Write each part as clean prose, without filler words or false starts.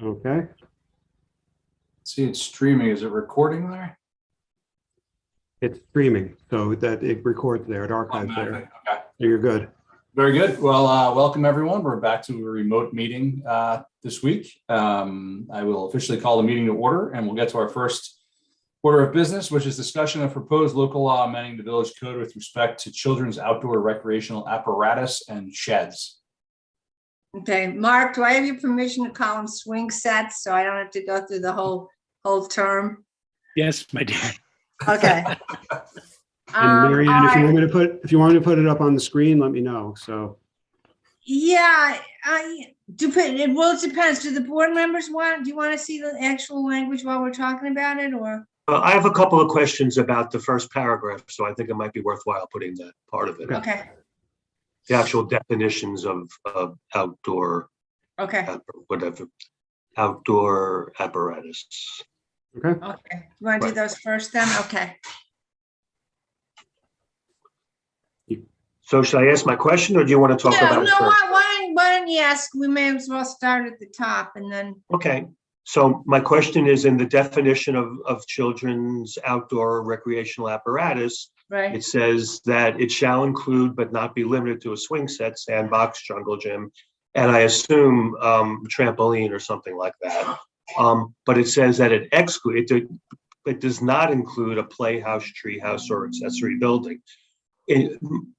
Okay. See, it's streaming. Is it recording there? It's streaming, so that it records there, it archives there. Okay. So you're good. Very good. Well, welcome everyone. We're back to a remote meeting this week. I will officially call the meeting to order, and we'll get to our first order of business, which is discussion of proposed local law amending the village code with respect to children's outdoor recreational apparatus and sheds. Okay, Mark, do I have your permission to call them swing sets so I don't have to go through the whole term? Yes, my dear. Okay. And Mary Ann, if you I- want me to put it up on the screen, let me know. So Yeah, well, it depends. Do the board members do you want to see the actual language while we're talking about it, or? I have a couple of questions about the first paragraph, so I think it might be worthwhile putting that part of it. Okay, The actual definitions of outdoor, okay, whatever, outdoor apparatus. okay. okay. You want to do those first then? Okay. So should I ask my question, or do you want to talk Yeah, about it no, first? why don't you ask? We may as well start at the top and then, Okay, so my question is, in the definition of children's outdoor recreational apparatus, right? it says that it shall include but not be limited to a swing set, sandbox, jungle gym, and I assume trampoline or something like that. But it says that it does not include a playhouse, treehouse, or accessory building.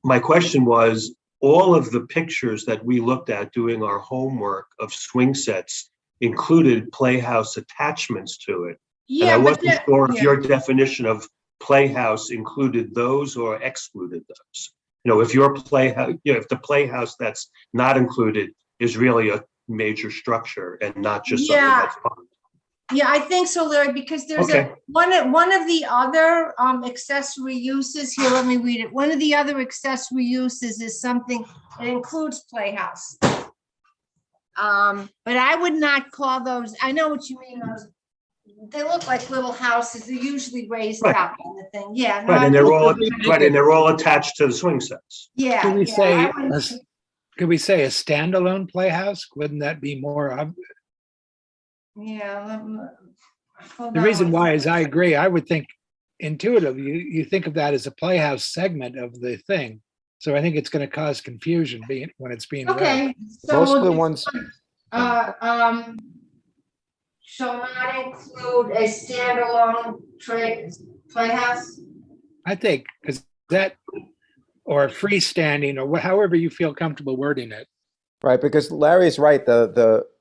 My question was, all of the pictures that we looked at doing our homework of swing sets included playhouse attachments to it. And I wasn't sure if your definition of playhouse included those or excluded those. You know, if your playhouse, if the playhouse that's not included is really a major structure and not just something that's fun. Yeah, I think so, Larry, because there's one of the other accessory uses here. Let me read it. One of the other accessory uses is something that includes playhouse. But I would not call those. I know what you mean. They look like little houses. They're usually raised up on the thing. Yeah, no, Right, and they're all attached to the swing sets. Yeah. Could we yeah, say a standalone playhouse? Wouldn't that be more obvious? Yeah. The reason why is I agree. I would think intuitively, you think of that as a playhouse segment of the thing. So I think it's going to cause confusion when it's being read. Okay. So Most of the ones, shall not include a standalone playhouse? I think because that, or freestanding, or however you feel comfortable wording it. right? Because Larry's right.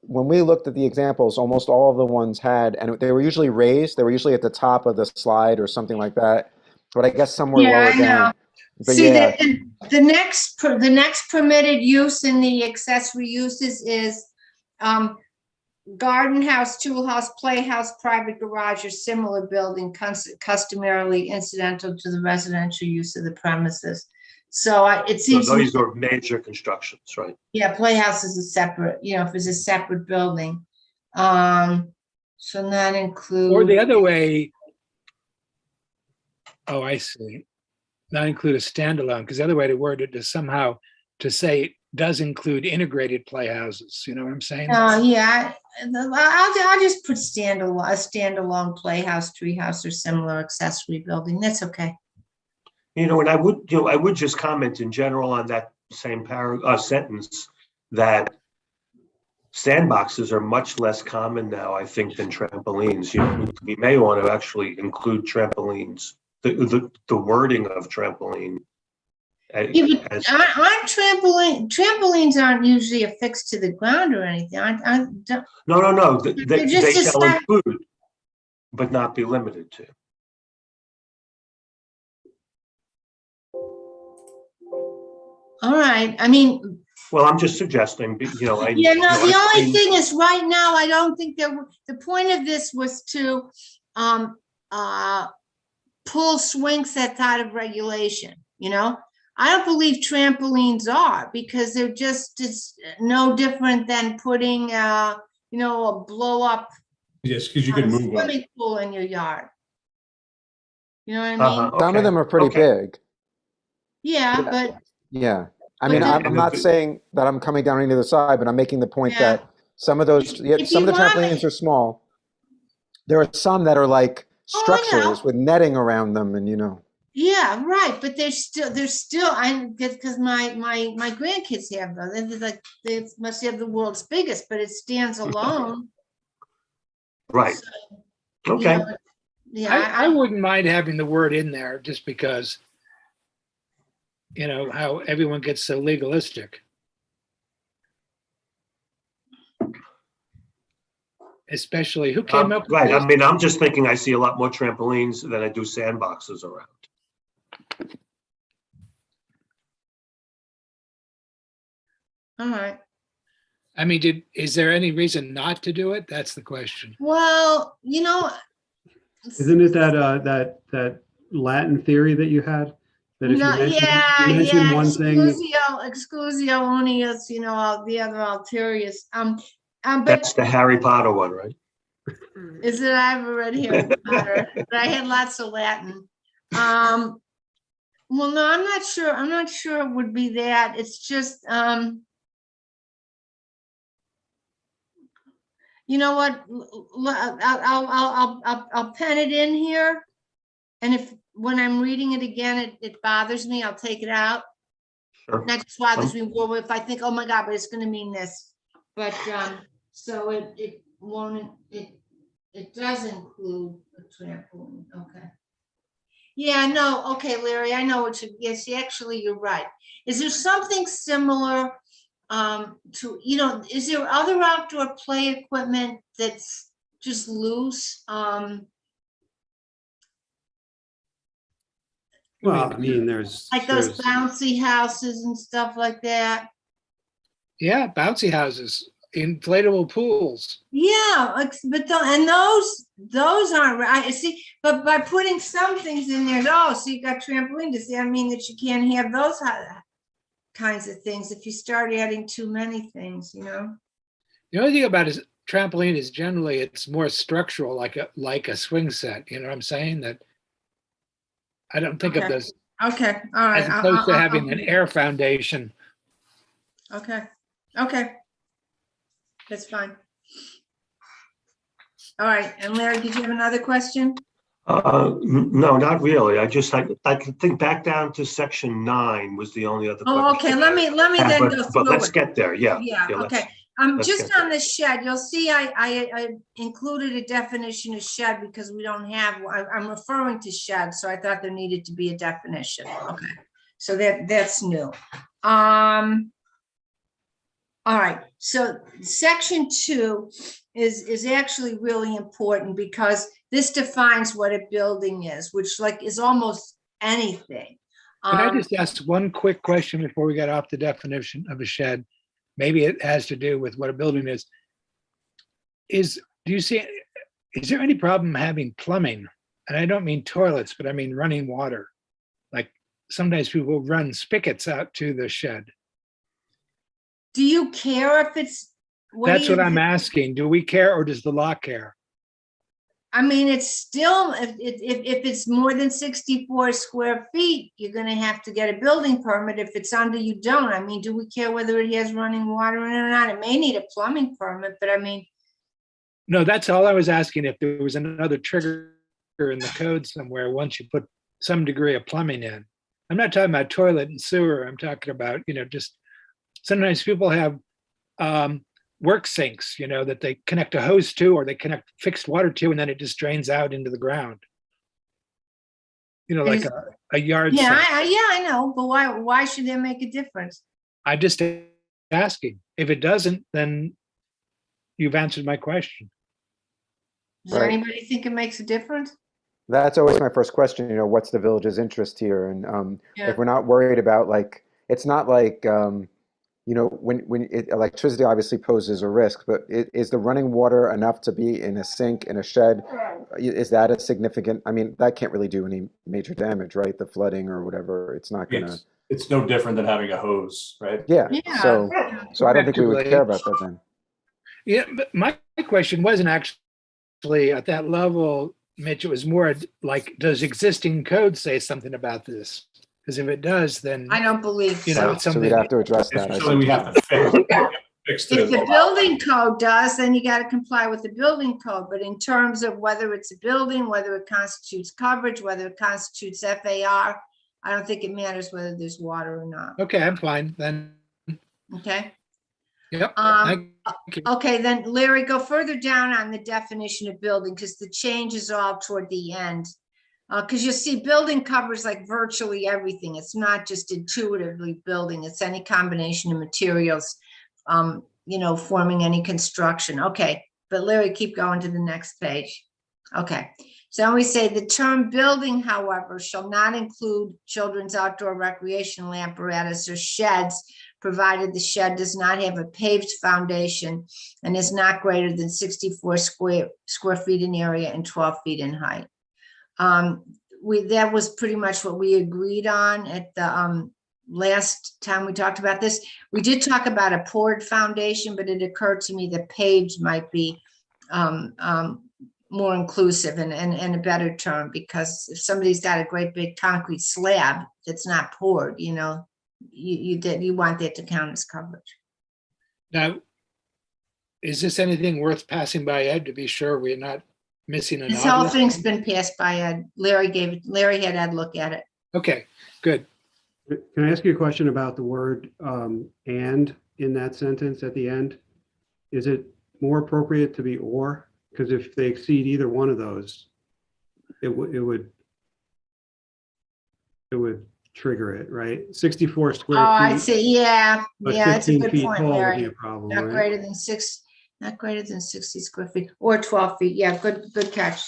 When we looked at the examples, almost all of the ones had, and they were usually raised. They were usually at the top of the slide or something like that. But I guess some were lower down. But see, yeah, the next permitted use in the accessory uses is garden house, tool house, playhouse, private garage, or similar building customarily incidental to the residential use of the premises. So it seems So these are major constructions, right? yeah, playhouse is a separate, if it's a separate building. So not include. Or the other way, oh, I see. Not include a standalone, because the other way to word it is somehow to say it does include integrated playhouses. You know what I'm saying? Yeah, I'll just put a standalone playhouse, treehouse, or similar accessory building. That's okay. And I would just comment in general on that same sentence that sandboxes are much less common now, I think, than trampolines. We may want to actually include trampolines, the wording of trampoline. Yeah, but aren't trampolines aren't usually affixed to the ground or anything. No. They just shall include, but not be limited to. All right. I mean, well, I'm just suggesting, the only thing is right now, I don't think the point of this was to pull swing sets out of regulation, I don't believe trampolines are, because they're it's no different than putting, a blow up. Yes, because you can move up. Swimming pool in your yard. You know what I mean? some of them are pretty big. Yeah, but Yeah. I mean, I'm not saying that I'm coming down on either side, but I'm making the point that Some of those, yeah, If some of you the want- trampolines are small. There are some that are like Oh, I know. structures with netting around them, and Yeah, right, but there's still, because my grandkids have those, and they're like, they must have the world's biggest, but it stands alone. Right, So, you okay. know, Yeah, I wouldn't mind having the word in there just because, how everyone gets so legalistic. Especially who came up with Right, I this? mean, I'm just thinking I see a lot more trampolines than I do sandboxes around. all right. I mean, is there any reason not to do it? That's the question. Well, Isn't it that Latin theory that you had? That if you no, mention one thing, exclusio unius, all the other alterius. But That's the Harry Potter one, right? is it? I haven't read Harry Potter, but I had lots of Latin. Well, no, I'm not sure. I'm not sure it would be that. It's just, you know what? I'll pen it in here. And if, when I'm reading it again, it bothers me, I'll take it out. Sure. Not just bothers me, well, if I think, oh my God, but it's gonna mean this. But, so it won't, it does include a trampoline, okay. Yeah, no, okay, Larry, I know what yes, actually, you're right. Is there something similar to, is there other outdoor play equipment that's just loose? well, I mean, there's Like those bouncy houses and stuff like that? Yeah, bouncy houses, inflatable pools. Yeah, but those aren't right. I see, but by putting some things in there, so you got trampoline, does that mean that you can't have those kinds of things if you start adding too many things, The only thing about a trampoline is generally it's more structural, like a swing set. You know what I'm saying? That I don't think of Okay. this Okay, all right. as opposed to having an air foundation. Okay, that's fine. All right, and Larry, did you have another question? No, not really. I could think back down to section 9 was the only other question. Oh, okay, let me then go through But let's it. get there, yeah. Yeah, let's- okay. let's Just get on the shed, you'll see I included a definition of shed because we don't have, I'm referring to shed, so I thought there needed to be a definition. Okay, so that's new. All right, so section 2 is actually really important because this defines what a building is, which is almost anything. Can I just ask one quick question before we get off the definition of a shed? Maybe it has to do with what a building is. Is there any problem having plumbing? And I don't mean toilets, but I mean running water. Like sometimes people run spigots out to the shed. Do you care if it's? That's what I'm asking. Do we care or does the law care? I mean, it's still, if it's more than 64 square feet, you're gonna have to get a building permit. If it's under, you don't. I mean, do we care whether it has running water in it or not? It may need a plumbing permit, but I mean. No, that's all I was asking, if there was another trigger in the code somewhere once you put some degree of plumbing in. I'm not talking about toilet and sewer. I'm talking about, just sometimes people have work sinks, that they connect a hose to, or they connect fixed water to, and then it just drains out into the ground. Like a yard sink. I know, but why should that make a difference? I'm just asking. If it doesn't, then you've answered my question. Does Right. anybody think it makes a difference? that's always my first question. What's the village's interest here? And Yeah. if we're not worried about it's not like when electricity obviously poses a risk, but is the running water enough to be in a sink in a shed? Is that a significant? I mean, that can't really do any major damage, right? The flooding or whatever, it's not gonna. It's no different than having a hose, right? Yeah. Yeah. So I don't think we would care about that then. Yeah, but my question wasn't actually at that level, Mitch. It was more like, does existing code say something about this? Because if it does, then I don't believe it's So something. we'd have to address It's that. I something think. we have to fix. fixed If to the allow. building code does, then you got to comply with the building code. But in terms of whether it's a building, whether it constitutes coverage, whether it constitutes FAR, I don't think it matters whether there's water or not. Okay, I'm fine then. Okay. Yep. Um, Thank you. okay, then Larry, go further down on the definition of building because the change is all toward the end. Because you see building covers like virtually everything. It's not just intuitively building, it's any combination of materials, you know, forming any construction. Okay, but Larry, keep going to the next page. Okay, so we say the term building, however, shall not include children's outdoor recreational apparatus or sheds, provided the shed does not have a paved foundation and is not greater than 64 square feet in area and 12 feet in height. That was pretty much what we agreed on at the last time we talked about this. We did talk about a poured foundation, but it occurred to me that paved might be more inclusive and a better term, because if somebody's got a great big concrete slab that's not poured, you know, you want that to count as coverage. Now, is this anything worth passing by Ed to be sure we're not missing an This whole obvious thing's one? been passed by Ed. Larry had Ed look at it. Okay, good. Can I ask you a question about the word and in that sentence at the end? Is it more appropriate to be or? Because if they exceed either one of those, it would trigger it, right? 64 Oh, square I feet, see. Yeah, but yeah, that's a 15 good feet point, tall would be Larry. a problem, Not right? greater than 60 square feet or 12 feet. Yeah, good catch.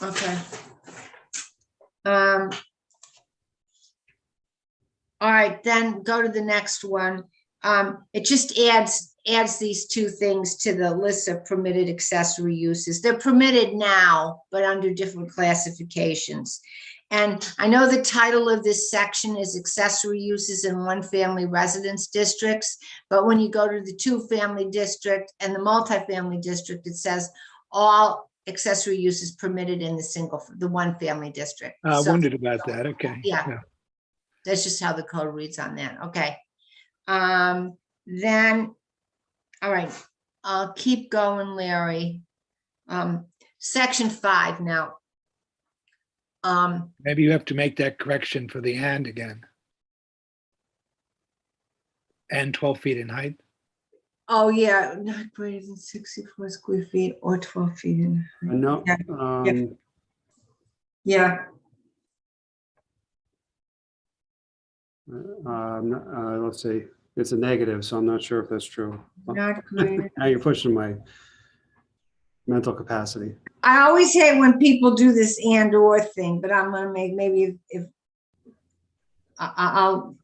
Okay. All right, then go to the next one. It just adds these two things to the list of permitted accessory uses. They're permitted now, but under different classifications. And I know the title of this section is accessory uses in one-family residence districts, but when you go to the two-family district and the multifamily district, it says all accessory uses permitted in the one-family district. I So- wondered about that. Okay. Yeah. That's just how the code reads on that. Okay. Then, all right, I'll keep going, Larry. Section 5 now. Maybe you have to make that correction for the and again. And 12 feet in height. Oh, yeah, not greater than 64 square feet or 12 feet in. No, Yeah. let's see, it's a negative, so I'm not sure if that's true. Not greater. Now you're pushing my mental capacity. I always hate when people do this and or thing, but I'm gonna make, maybe if I'll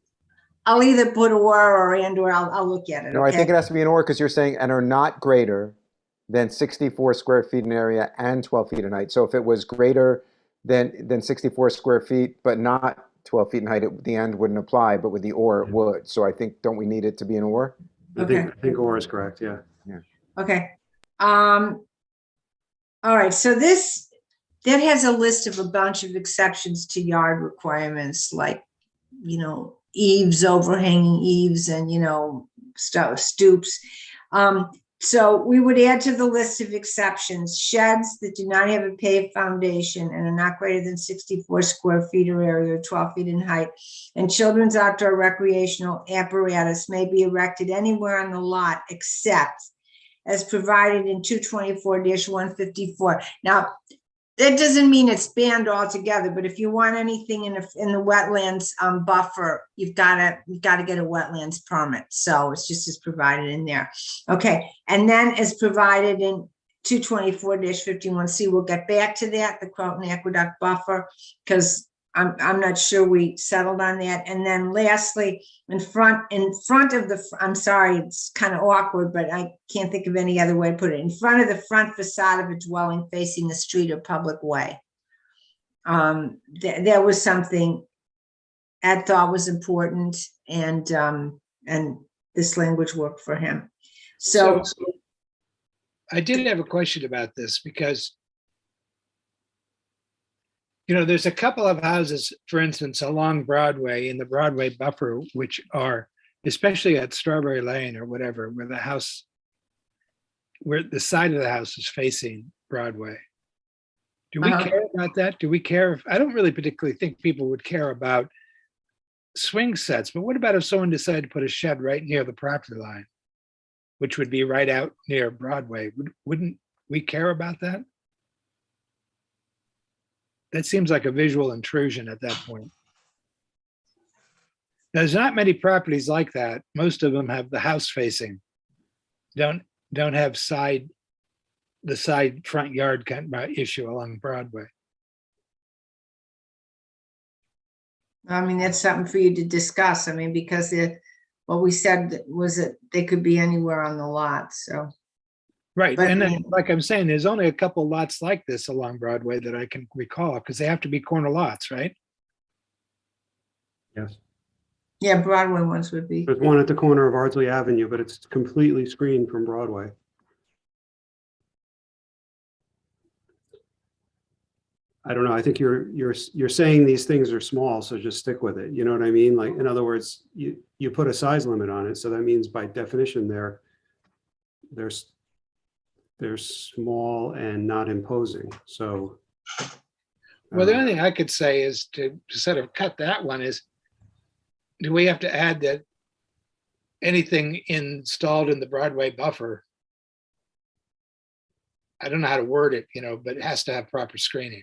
either put or and or I'll look at it. No, I okay? think it has to be an or because you're saying and are not greater than 64 square feet in area and 12 feet in height. So if it was greater than 64 square feet, but not 12 feet in height, the end wouldn't apply, but with the or it would. So I think, don't we need it to be an or? I think or is correct, yeah. Okay. All right, so that has a list of a bunch of exceptions to yard requirements, like, you know, eaves, overhanging eaves, and, you know, stoops. So we would add to the list of exceptions, sheds that do not have a paved foundation and are not greater than 64 square feet or area or 12 feet in height, and children's outdoor recreational apparatus may be erected anywhere on the lot except as provided in 224-154. Now, that doesn't mean it's banned altogether, but if you want anything in the wetlands buffer, you've got to get a wetlands permit. So it's just as provided in there. Okay, and then as provided in 224-51C, we'll get back to that, the Croton Aqueduct buffer, because I'm not sure we settled on that. And then lastly, in front of the, I'm sorry, it's kind of awkward, but I can't think of any other way to put it. In front of the front facade of a dwelling facing the street or public way. There was something Ed thought was important, and this language worked for him. So I did have a question about this because there's a couple of houses, for instance, along Broadway in the Broadway buffer, which are, especially at Strawberry Lane or whatever, where the side of the house is facing Broadway. Do we care about that? Do we care? I don't really particularly think people would care about swing sets, but what about if someone decided to put a shed right near the property line, which would be right out near Broadway? Wouldn't we care about that? That seems like a visual intrusion at that point. There's not many properties like that. Most of them have the house facing, don't have the side front yard kind of issue along Broadway. I mean, that's something for you to discuss. I mean, because what we said was that they could be anywhere on the lot, so. Right, But- and then, like I'm saying, there's only a couple lots like this along Broadway that I can recall, because they have to be corner lots, right? Yes. Yeah, Broadway ones would be. There's one at the corner of Ardsley Avenue, but it's completely screened from Broadway. I don't know. I think you're saying these things are small, so just stick with it. You know what I mean? Like, in other words, you put a size limit on it, so that means by definition they're small and not imposing. So, Well, the only thing I could say is to sort of cut that one is, do we have to add that anything installed in the Broadway buffer? I don't know how to word it, but it has to have proper screening.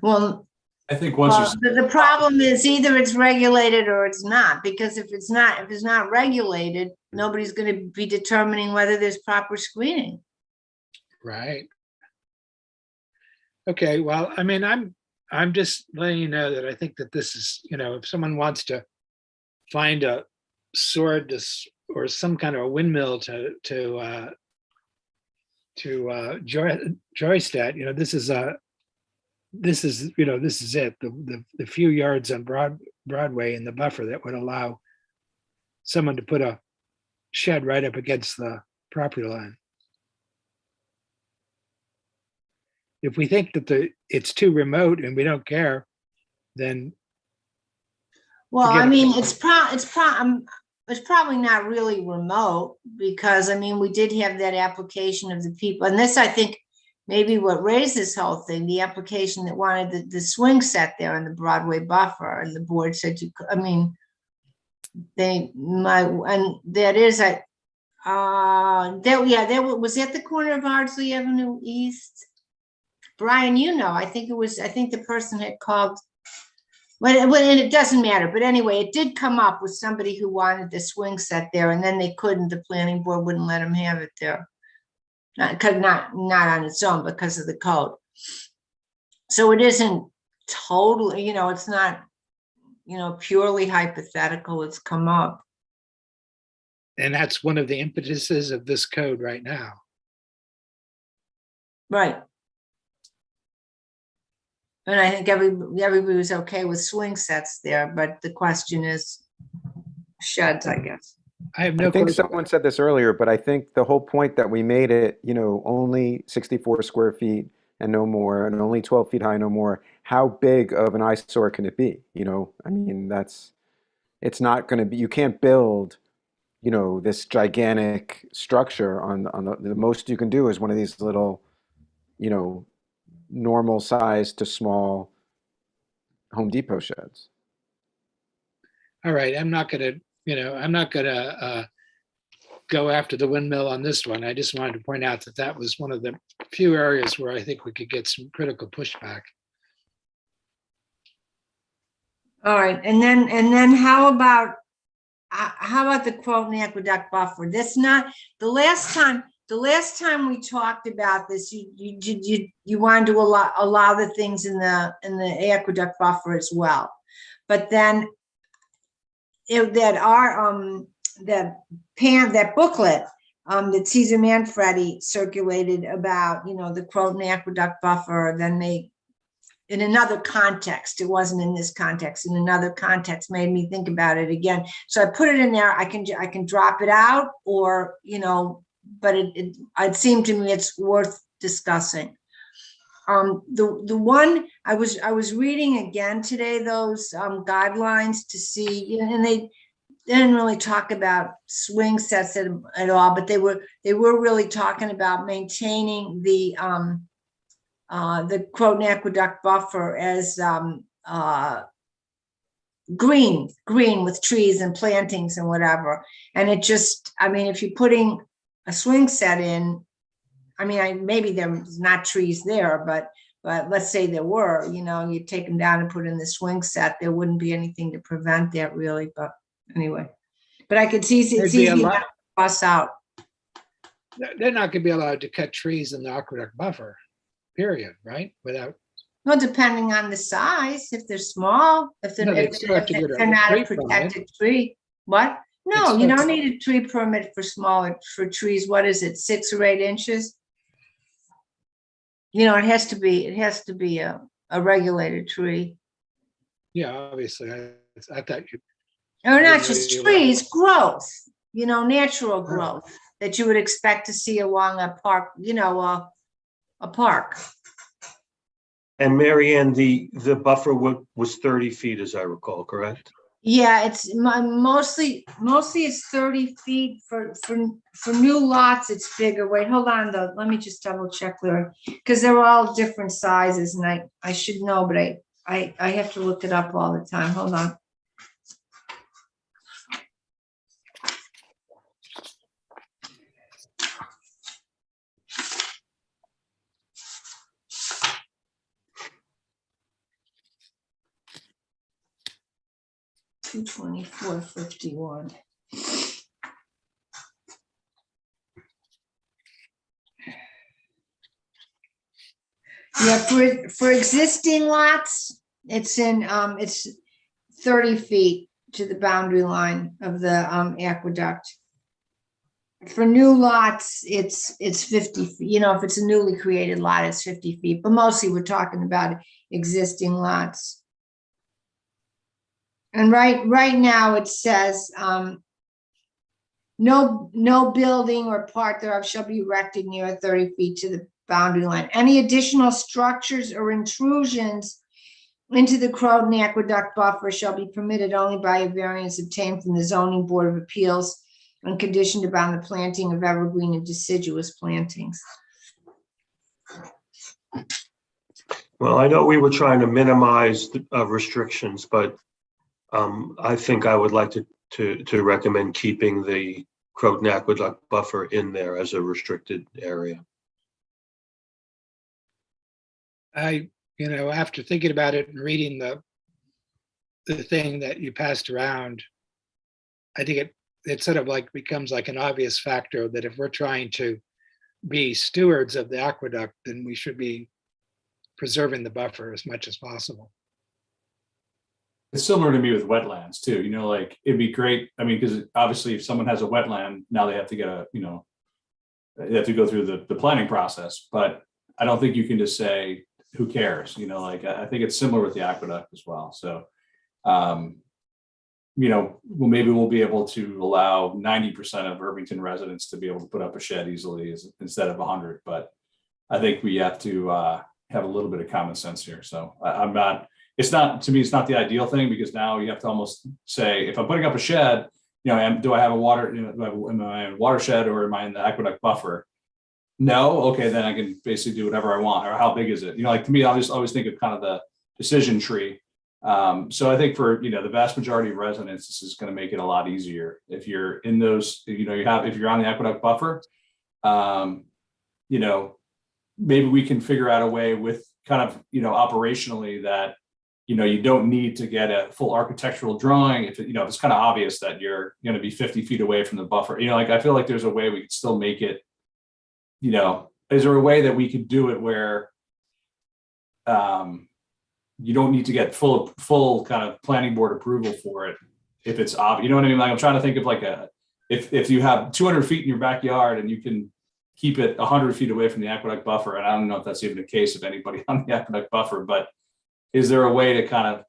Well, I think once the problem is either it's regulated or it's not, because if it's not regulated, nobody's going to be determining whether there's proper screening. Right. Okay, well, I mean, I'm just letting you know that I think that this is, if someone wants to find a sword or some kind of a windmill to joist at, this is it. The few yards on Broadway in the buffer that would allow someone to put a shed right up against the property line. If we think that it's too remote and we don't care, then. Well, forget I it. mean, it's probably not really remote, because I mean, we did have that application of the people, and this, I think, maybe what raised this whole thing, the application that wanted the swing set there in the Broadway buffer, and the board said and that is was at the corner of Ardsley Avenue East. Brian, I think the person had called, and it doesn't matter, but anyway, it did come up with somebody who wanted the swing set there, and then they couldn't, the planning board wouldn't let them have it there. Not on its own, because of the code. So it isn't totally, it's not, purely hypothetical. It's come up. And that's one of the impetuses of this code right now. Right. And I think everybody was okay with swing sets there, but the question is sheds, I guess. I have no I think clue. someone said this earlier, but I think the whole point that we made it, only 64 square feet and no more, and only 12 feet high, no more. How big of an eyesore can it be? I mean, it's not going to be, you can't build, this gigantic structure on the most you can do is one of these little, normal size to small Home Depot sheds. All right, I'm not gonna go after the windmill on this one. I just wanted to point out that was one of the few areas where I think we could get some critical pushback. All right, and then how about the Croton Aqueduct buffer? That's not the last time we talked about this. You wanted to allow the things in the aqueduct buffer as well, but then that booklet that Cesar Manfredi circulated about, the Croton Aqueduct buffer, then they, in another context, it wasn't in this context, in another context, made me think about it again. So I put it in there. I can drop it out, or, but it seemed to me it's worth discussing. The one I was reading again today, those guidelines to see, and they didn't really talk about swing sets at all, but they were really talking about maintaining the Croton Aqueduct buffer as green with trees and plantings and whatever. And it just, I mean, if you're putting a swing set in, I mean, maybe there's not trees there, but let's say there were, you know, you take them down and put in the swing set, there wouldn't be anything to prevent that really, but anyway. But I could see it's easy to cross out. They're not gonna be allowed to cut trees in the aqueduct buffer, period, right? Without, Well, depending on the size, if they're small, if they're, No, if they still have to get a they're not a tree permit. protected tree. What? No, It's you not- don't need a tree permit for smaller, for trees. What is it, 6 or 8 inches? You know, it has to be a regulated tree. yeah, obviously, I thought you, Or not Yeah, just you're trees, growth, you know, natural growth that you would expect to see along a park, you know, a park. And Mary Ann, the buffer was 30 feet, as I recall, correct? Yeah, it's mostly it's 30 feet for new lots. It's bigger. Wait, hold on though. Let me just double check, Larry, because they're all different sizes, and I should know, but I have to look it up all the time. Hold on. $224.51. Yeah, for existing lots, it's in it's 30 feet to the boundary line of the aqueduct. For new lots, it's 50 feet. You know, if it's a newly created lot, it's 50 feet, but mostly we're talking about existing lots. And right now it says, no building or part thereof shall be erected near 30 feet to the boundary line. Any additional structures or intrusions into the Croton Aqueduct buffer shall be permitted only by a variance obtained from the Zoning Board of Appeals and conditioned upon the planting of evergreen and deciduous plantings. Well, I know we were trying to minimize the restrictions, but I think I would like to recommend keeping the Croton Aqueduct buffer in there as a restricted area. you know, after thinking about it and reading the thing that you passed around, I think it sort of like becomes like an obvious factor that if we're trying to be stewards of the aqueduct, then we should be preserving the buffer as much as possible. It's similar to me with wetlands too, you know, like it'd be great. I mean, because obviously if someone has a wetland, now they have to get they have to go through the planning process, but I don't think you can just say, who cares? You know, like I think it's similar with the aqueduct as well. So, well, maybe we'll be able to allow 90% of Irvington residents to be able to put up a shed easily instead of 100. But I think we have to have a little bit of common sense here. So it's not the ideal thing, because now you have to almost say, if I'm putting up a shed, do I have a water, am I in a watershed or am I in the aqueduct buffer? No. Okay. Then I can basically do whatever I want. Or how big is it? Like to me, I just always think of kind of the decision tree. So I think for, the vast majority of residents, this is going to make it a lot easier. If you're in those, if you're on the aqueduct buffer, maybe we can figure out a way with kind of, operationally that, you don't need to get a full architectural drawing. If it's kind of obvious that you're going to be 50 feet away from the buffer, I feel like there's a way we could still make it, is there a way that we could do it where, you don't need to get full kind of planning board approval for it if it's obvious. You know what I mean? Like I'm trying to think of like if you have 200 feet in your backyard and you can keep it 100 feet away from the aqueduct buffer, and I don't know if that's even the case of anybody on the aqueduct buffer, but is there a way to kind of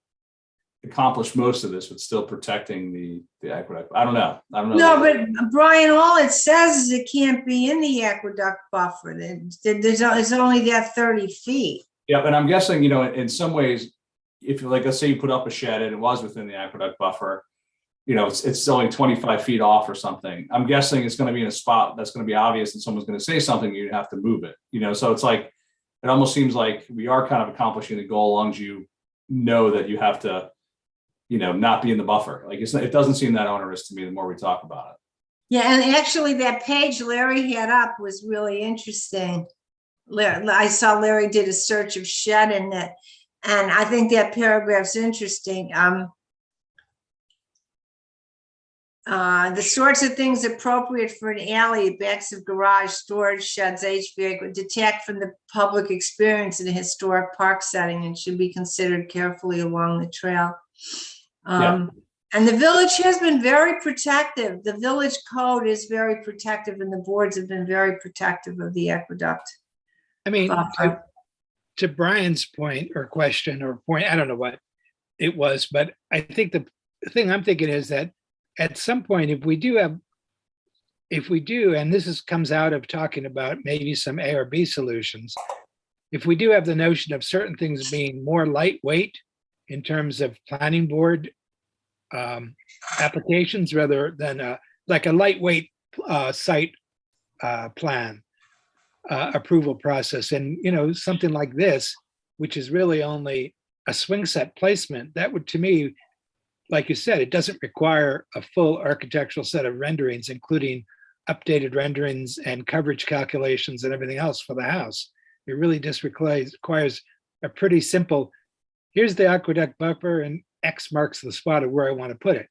accomplish most of this with still protecting the aqueduct. I don't know. No, but Brian, all it says is it can't be in the aqueduct buffer. It's only that 30 feet. Yeah, and I'm guessing, in some ways, if like, let's say you put up a shed and it was within the aqueduct buffer, it's only 25 feet off or something. I'm guessing it's going to be in a spot that's going to be obvious and someone's going to say something, you have to move it, so it's like, it almost seems like we are kind of accomplishing the goal, as long as you know that you have to, not be in the buffer. Like it doesn't seem that onerous to me the more we talk about it. Yeah, and actually that page Larry had up was really interesting. I saw Larry did a search of shed in it, and I think that paragraph's interesting. The sorts of things appropriate for an alley, backs of garage, storage sheds, HVAC, detect from the public experience in a historic park setting and should be considered carefully along the trail. And the village has been very protective. The village code is very protective, and the boards have been very protective of the aqueduct. I mean, to Brian's point or question or point, I don't know what it was, but I think the thing I'm thinking is that at some point, if we do, and this comes out of talking about maybe some A or B solutions, if we do have the notion of certain things being more lightweight in terms of planning board applications rather than like a lightweight site plan approval process, and something like this, which is really only a swing set placement, that would, to me, like you said, it doesn't require a full architectural set of renderings, including updated renderings and coverage calculations and everything else for the house. It really just requires a pretty simple, here's the aqueduct buffer and X marks the spot of where I want to put it.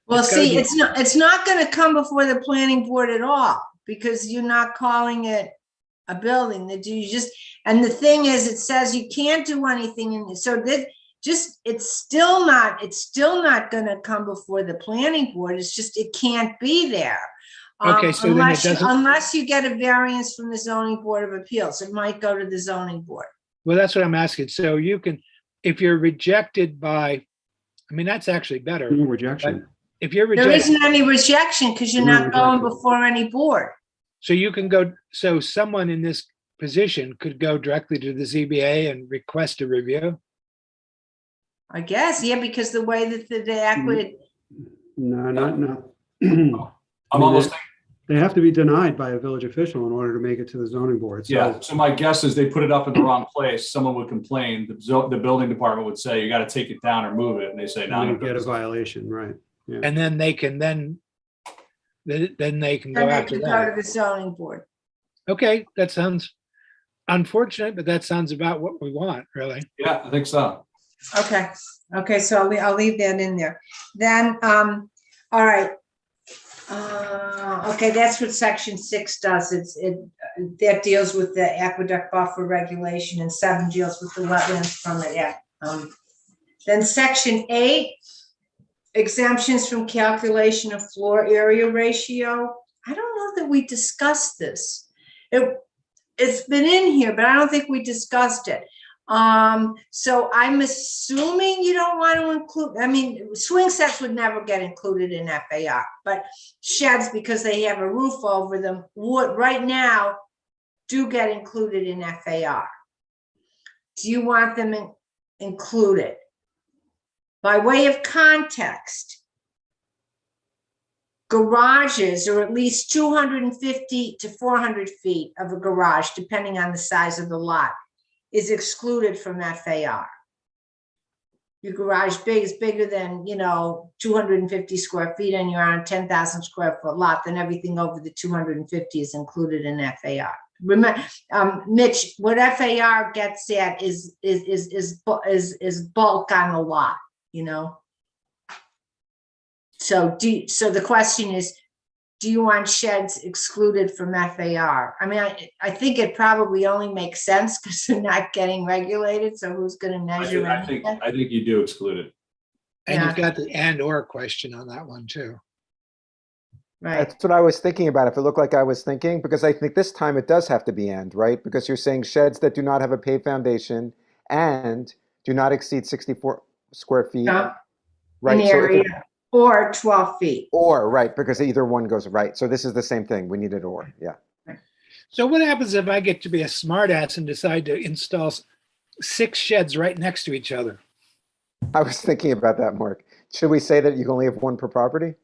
Well, see, it's not going to come before the planning board at all, because you're not calling it a building. That you just, and the thing is, it says you can't do anything in this. So that it's still not going to come before the planning board. It's just, it can't be there. Okay, so unless you get a variance from the zoning board of appeals, it might go to the zoning board. Well, that's what I'm asking. So you can, if you're rejected by, I mean, that's actually better. Rejection. If you're rejected, there isn't any rejection because you're not going before any board. So you can go, so someone in this position could go directly to the ZBA and request a review? I guess, yeah, because the way that the aqueduct. No. I'm almost. They have to be denied by a village official in order to make it to the zoning board. So, yeah. So my guess is they put it up in the wrong place. Someone would complain. The building department would say, you got to take it down or move it. And they say, no, you get a violation, right? Yeah. And then they can then they can go after that. Go to the zoning board. Okay, that sounds unfortunate, but that sounds about what we want, really. Yeah, I think so. Okay, so I'll leave that in there. Then, all right. Okay, that's what section 6 does. That deals with the aqueduct buffer regulation, and 7 deals with the wetlands permit. Yeah. Then section 8, exemptions from calculation of floor area ratio. I don't know that we discussed this. It's been in here, but I don't think we discussed it. So I'm assuming you don't want to include, I mean, swing sets would never get included in FAR, but sheds, because they have a roof over them, would right now do get included in FAR. Do you want them included? By way of context, garages are at least 250 to 400 feet of a garage, depending on the size of the lot, is excluded from FAR. Your garage is bigger than 250 square feet, and you're on a 10,000 square foot lot, then everything over the 250 is included in FAR. Remember, Mitch, what FAR gets at is bulk on the lot, So the question is, do you want sheds excluded from FAR? I mean, I think it probably only makes sense because they're not getting regulated. So who's going to measure anything? I think you do exclude it. And you've got the and/or question on that one too. Right. That's what I was thinking about. If it looked like I was thinking, because I think this time it does have to be and, right? Because you're saying sheds that do not have a paved foundation and do not exceed 64 square feet. Yeah. Right. So if area it- or 12 feet. or, right, because either one goes right. So this is the same thing. We need it or, yeah. So what happens if I get to be a smartass and decide to install 6 sheds right next to each other? I was thinking about that, Mark. Should we say that you can only have one per property?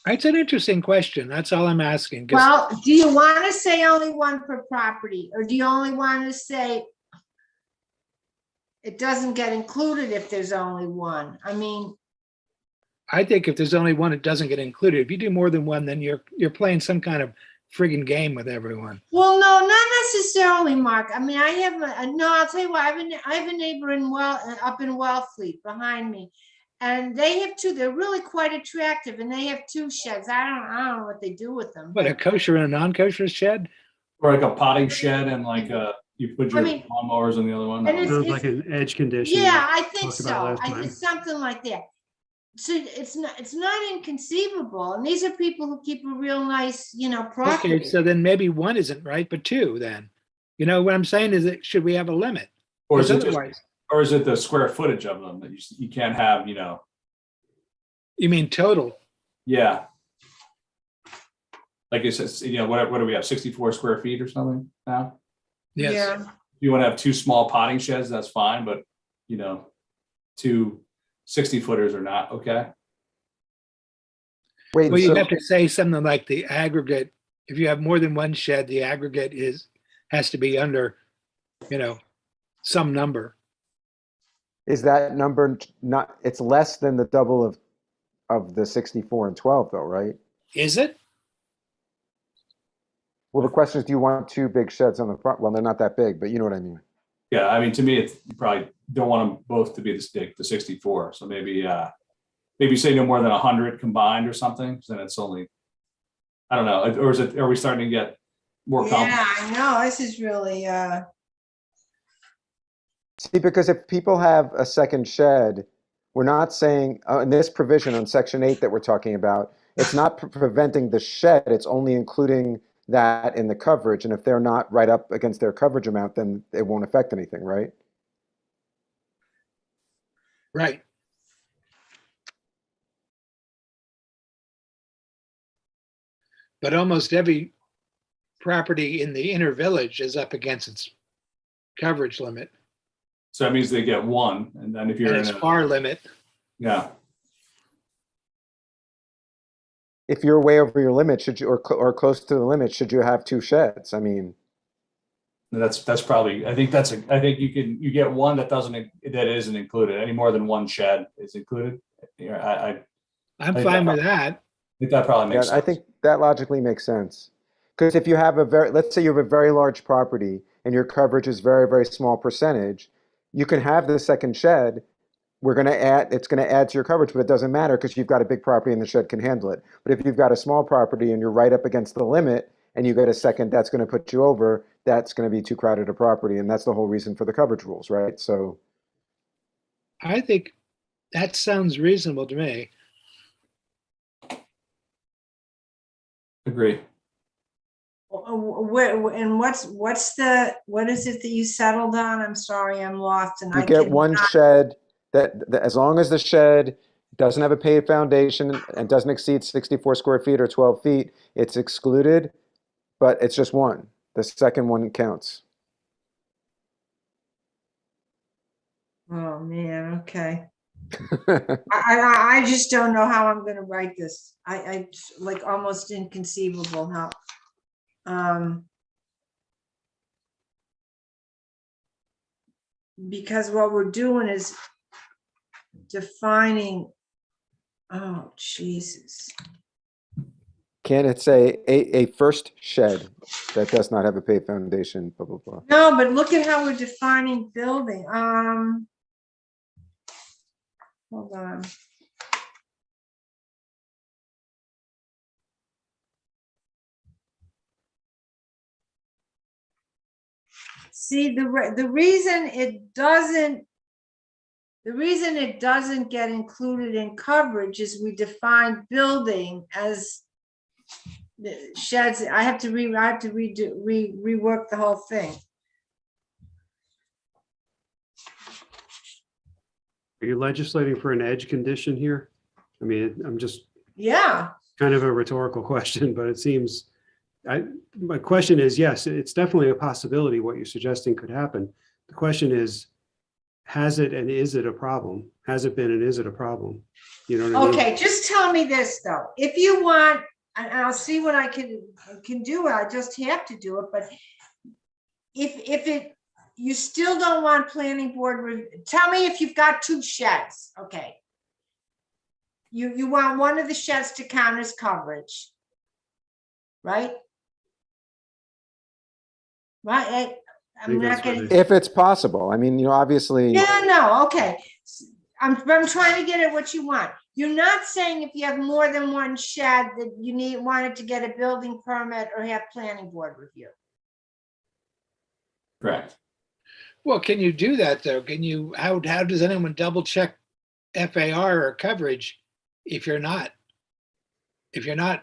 It's an interesting question. That's all I'm asking. 'Cause Well, do you want to say only one per property, or do you only want to say it doesn't get included if there's only one? I mean, I think if there's only one, it doesn't get included. If you do more than one, then you're playing some kind of friggin' game with everyone. well, no, not necessarily, Mark. I mean, I have no. I'll tell you what. I have a neighbor up in Wellfleet behind me, and they have two. They're really quite attractive, and they have 2 sheds. I don't know what they do with them. What, a kosher and a non-kosher shed? Or like a potting shed and like you put your I mean- lawnmowers in the other one. And it's- Sounds like an edge condition. Yeah, I think talked so. about last time. It's something like that. So it's not inconceivable. And these are people who keep a real nice, property. Okay, so then maybe 1 isn't right, but 2 then. You know, what I'm saying is that should we have a limit? Or is Because it just, otherwise, or is it the square footage of them that you can't have, you mean total? yeah. Like it says, what do we have, 64 square feet or something now? Yes. Yeah. You want to have 2 small potting sheds, that's fine, but 2 60-footers are not, okay? Wait, Well, you'd so, have to say something like the aggregate, if you have more than 1 shed, the aggregate has to be under, some number. is that number not, it's less than the double of the 64 and 12 though, right? Is it? Well, the question is, do you want 2 big sheds on the front? Well, they're not that big, but you know what I mean. Yeah, I mean, to me, you probably don't want them both to be this big, the 64. So maybe say no more than 100 combined or something. So then it's only, I don't know. Or are we starting to get more complicated? Yeah, I know. This is really, See, because if people have a second shed, we're not saying, in this provision on section 8 that we're talking about, it's not preventing the shed, it's only including that in the coverage. And if they're not right up against their coverage amount, then it won't affect anything, right? Right. But almost every property in the inner village is up against its coverage limit So that means they get 1. And then if you're and in its a, FAR limit. yeah, If you're way over your limit, should you, or close to the limit, should you have 2 sheds? I mean, that's probably, I think you get 1 that isn't included. Any more than 1 shed is included. I I'm think fine that- with that. think that probably yeah, makes I sense. think that logically makes sense. Because if you have let's say you have a very large property and your coverage is very, very small percentage, you can have the second shed. It's going to add to your coverage, but it doesn't matter because you've got a big property and the shed can handle it. But if you've got a small property and you're right up against the limit and you get a second, that's going to put you over, that's going to be too crowded a property. And that's the whole reason for the coverage rules, right? So, I think that sounds reasonable to me. Agree. and what is it that you settled on? I'm sorry, I'm lost and you get one cannot- shed that as long as the shed doesn't have a paved foundation and doesn't exceed 64 square feet or 12 feet, it's excluded, but it's just one. The second one counts. Oh, man, okay. I just don't know how I'm gonna write this. I like almost inconceivable how. Because what we're doing is defining, oh, Jesus. Can it say a first shed that does not have a paved foundation, blah, blah, blah? No, but look at how we're defining building. Hold on. See, the reason it doesn't get included in coverage is we define building as the sheds. I have to rework the whole thing. Are you legislating for an edge condition here? I mean, I'm just Yeah, kind of a rhetorical question, but it seems, my question is, yes, it's definitely a possibility what you're suggesting could happen. The question is, has it and is it a problem? Has it been and is it a problem? You know what I mean? okay, just tell me this though, if you want, and I'll see what I can do, I just have to do it, but if you still don't want planning board, tell me if you've got 2 sheds, okay. You want one of the sheds to count as coverage, right? Right, I'm think not that's what getting. it If it's possible. I mean, obviously, Yeah, no, okay. I'm trying to get at what you want. You're not saying if you have more than 1 shed that you wanted to get a building permit or have planning board review. Correct. Well, can you do that though? Can you, how does anyone double check FAR or coverage if you're not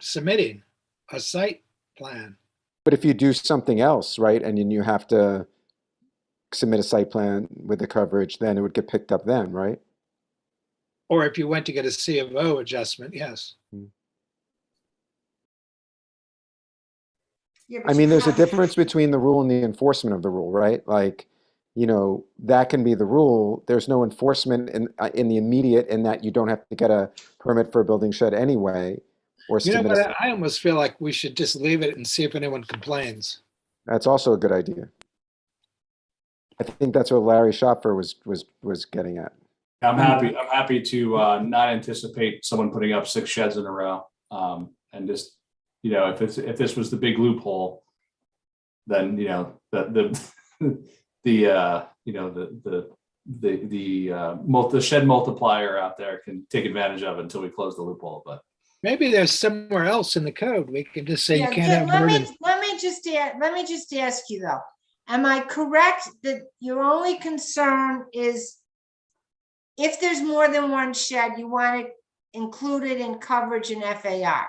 submitting a site plan? but if you do something else, right, and then you have to submit a site plan with the coverage, then it would get picked up then, right? Or if you went to get a C of O adjustment, yes. Yeah, but I mean, you there's a have- difference between the rule and the enforcement of the rule, right? Like, you know, that can be the rule. There's no enforcement in the immediate, in that you don't have to get a permit for a building shed anyway, or You know submit what? a, I almost feel like we should just leave it and see if anyone complains. that's also a good idea. I think that's what Larry Schopfer was getting at. I'm happy to not anticipate someone putting up 6 sheds in a row. And just, you know, if this was the big loophole, then, you know, the shed multiplier out there can take advantage of it until we close the loophole. But Maybe there's somewhere else in the code. We can just say you Yeah, can't have more than, let me just ask you though, am I correct that your only concern is if there's more than 1 shed, you want it included in coverage in FAR?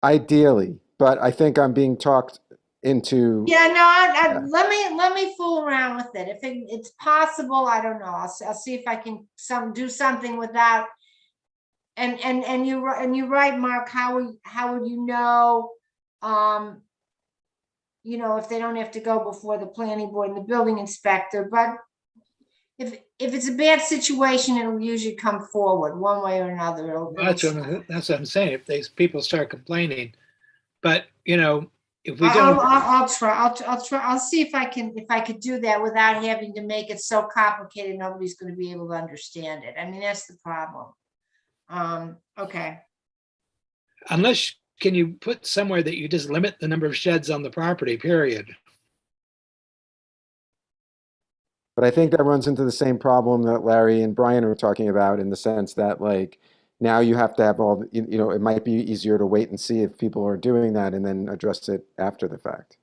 Ideally, but I think I'm being talked into. Yeah, no, Yeah. let me fool around with it. If it's possible, I don't know. I'll see if I can do something without. And you're right, Mark. How would you know? You know, if they don't have to go before the planning board and the building inspector, but if it's a bad situation, it'll usually come forward one way or another. that's what I'm saying. If these people start complaining, but you know, if we I'll don't, try. I'll see if I could do that without having to make it so complicated. Nobody's going to be able to understand it. I mean, that's the problem. Okay. unless, can you put somewhere that you just limit the number of sheds on the property, period? But I think that runs into the same problem that Larry and Brian were talking about, in the sense that, like, now you have to have all, you know, it might be easier to wait and see if people are doing that and then address it after the fact.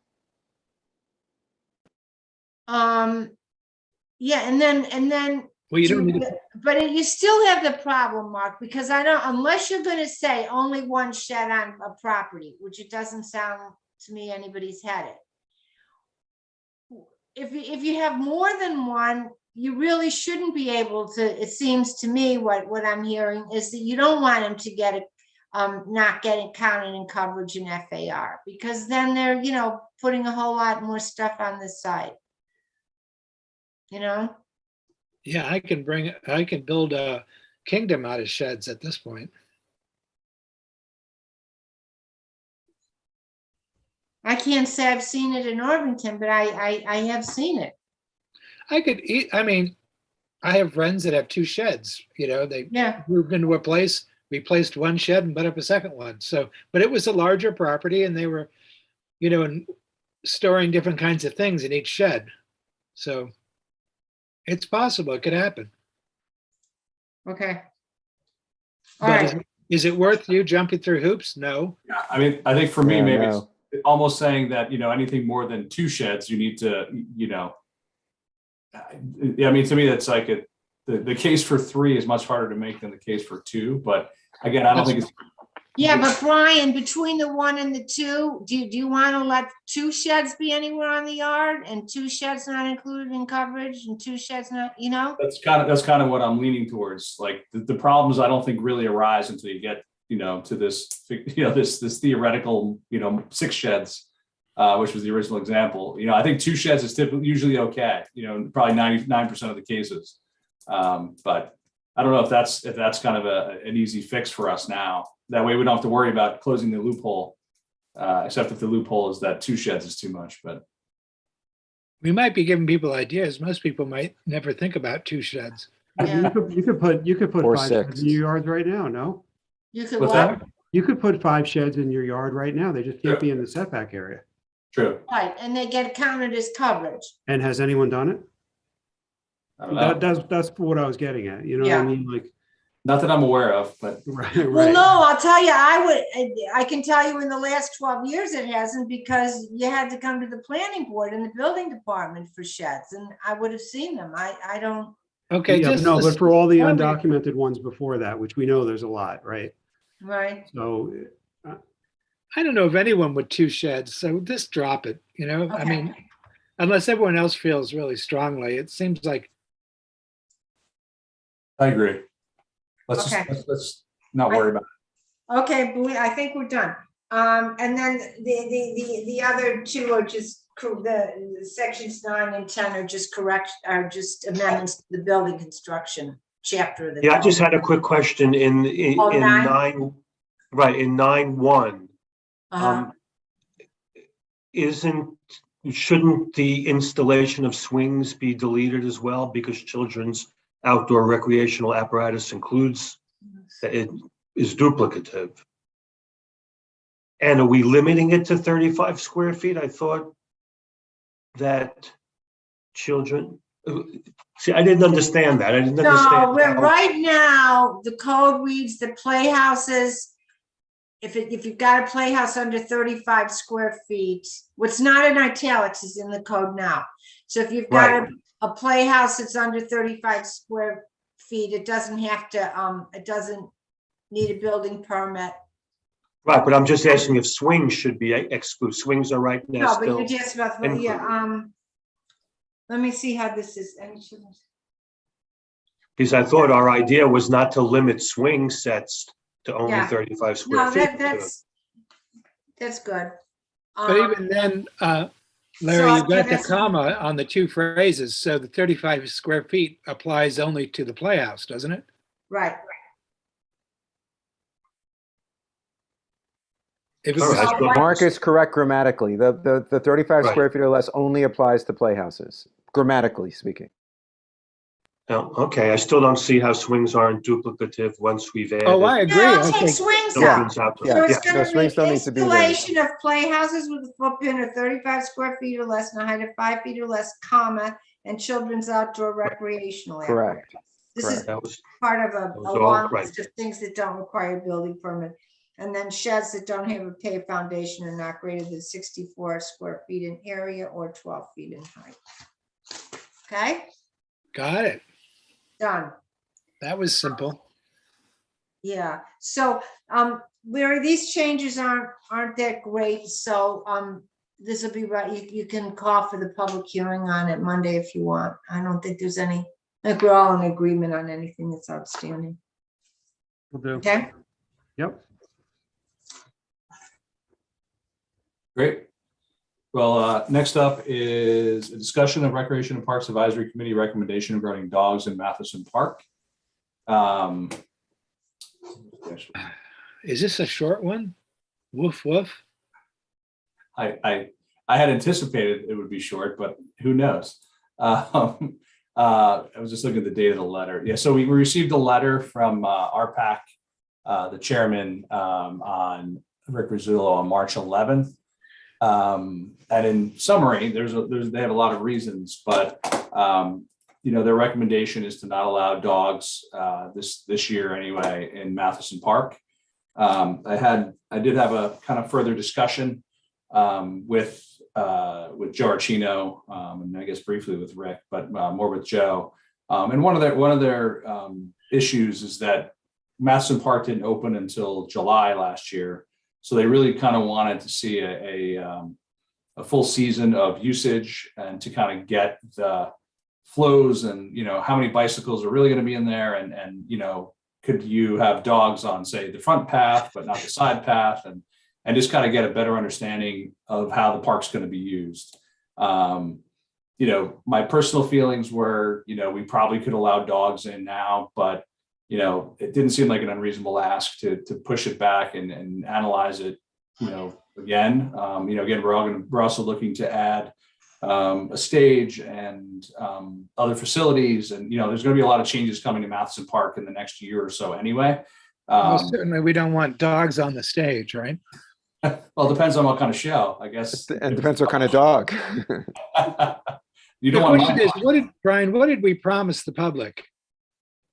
Yeah, and then. Well, you don't need to, But you still have the problem, Mark, because I don't, unless you're gonna say only 1 shed on a property, which it doesn't sound to me anybody's had it. If you have more than 1, you really shouldn't be able to, it seems to me, what I'm hearing is that you don't want them to get it, not getting counted in coverage in FAR, because then they're, you know, putting a whole lot more stuff on this side. You know? yeah, I can build a kingdom out of sheds at this point. I can't say I've seen it in Irvington, but I have seen it. I mean, I have friends that have 2 sheds, you know, they Yeah. moved into a place, replaced 1 shed and put up a second one. So, but it was a larger property and they were, you know, and storing different kinds of things in each shed. So it's possible, it could happen. Okay. All But right. is it worth you jumping through hoops? No. yeah, I mean, I think for me, Yeah, maybe no. it's almost saying that, you know, anything more than 2 sheds, you need to, you know, I mean, to me, that's like the case for 3 is much harder to make than the case for 2. But again, I don't think it's Yeah, but Brian, between the 1 and the 2, do you want to let 2 sheds be anywhere on the yard and 2 sheds not included in coverage and 2 sheds not, That's kind of what I'm leaning towards. Like the problems I don't think really arise until you get, to this, this theoretical, 6 sheds, which was the original example. I think 2 sheds is usually okay, probably 99% of the cases. But I don't know if that's kind of an easy fix for us now. That way we don't have to worry about closing the loophole, except if the loophole is that 2 sheds is too much, but. We might be giving people ideas. Most people might never think about 2 sheds. Yeah. You could put Or 5 sheds 6. in your yards right now, no? You could What's what? that? You could put 5 sheds in your yard right now. They just can't be in the setback area. True. Right, and they get counted as coverage. And has anyone done it? I don't know. That's what I was getting at. You know what I Yeah. mean? Like, Not that I'm aware of, but right, Well, right. no, I'll tell you, I can tell you in the last 12 years it hasn't, because you had to come to the planning board and the building department for sheds, and I would have seen them. I don't, Okay, Yeah, just no, but for all the tell me- undocumented ones before that, which we know there's a lot, right? right? So, I don't know if anyone with 2 sheds, so just drop it, I Okay. mean, unless everyone else feels really strongly, it seems like, I agree. Let's Okay. let's not worry about it. Okay, but I think we're done. And then the other 2 are just, the sections 9 and 10 are just amendments to the building construction chapter of the. Yeah, I just code. had a quick question in Oh, 9? 9, right, in 9.1. Uh-huh. Shouldn't the installation of swings be deleted as well, because children's outdoor recreational apparatus includes, that it is duplicative? And are we limiting it to 35 square feet? I thought that children, see, I didn't understand that. I didn't No, understand. we're how- right now, the code reads the playhouses. If you've got a playhouse under 35 square feet, what's not in italics is in the code now. So if you've got a playhouse that's under 35 square feet, it doesn't have to, it doesn't need a building permit. Right, but I'm just asking if swings should be excluded. Swings are right now No, but still. you just about, yeah, let me see how this is. Because I thought our idea was not to limit swing sets to only Yeah. 35 square No, feet. that's good. but even then, Larry, So you've got the that's- comma on the 2 phrases, so the 35 square feet applies only to the playhouse, doesn't it? Right. If it All was- right. So what- Mark is correct grammatically. The 35 Right. square feet or less only applies to playhouses, grammatically speaking. No, okay, I still don't see how swings aren't duplicative once we've added. Oh, I agree. Yeah, I'll I take think swings Yeah. out. children's outdoor. Yeah. So it's No, gonna swings be don't need to be there. installation of playhouses with a footprint of 35 square feet or less and a height of 5 feet or less, comma, and children's outdoor recreational. Correct. apparatus. This is That was, part of a That was a all long right. list of things that don't require a building permit. And then sheds that don't have a paved foundation are not greater than 64 square feet in area or 12 feet in height. Okay, Got it. done. That was simple. Yeah, so, Larry, these changes aren't that great, so, this will be right, you can call for the public hearing on it Monday if you want. I don't think there's any, I think we're all in agreement on anything that's outstanding, Will do. okay? Yep. Great. Well, next up is a discussion of Recreation and Parks Advisory Committee recommendation regarding dogs in Matheson Park. Is this a short one? Woof, woof. I had anticipated it would be short, but who knows? I was just looking at the date of the letter. Yeah, so we received a letter from RPAC, the chairman, on Rick Rizzullo on March 11th. And in summary, they have a lot of reasons, but their recommendation is to not allow dogs this year anyway in Matheson Park. I did have a kind of further discussion with Joe Archino, and I guess briefly with Rick, but more with Joe. And one of their issues is that Matheson Park didn't open until July last year. So they really kind of wanted to see a full season of usage and to kind of get the flows and, how many bicycles are really going to be in there. And, could you have dogs on, say, the front path, but not the side path, and just kind of get a better understanding of how the park's going to be used. My personal feelings were, we probably could allow dogs in now, but, it didn't seem like an unreasonable ask to push it back and analyze it, again. Again, we're also looking to add a stage and other facilities, and there's going to be a lot of changes coming to Matheson Park in the next year or so anyway. Well, certainly we don't want dogs on the stage, right? Well, it depends on what kind of show, I guess. And depends what kind of dog. You The don't want question is, Brian, what did we promise the public?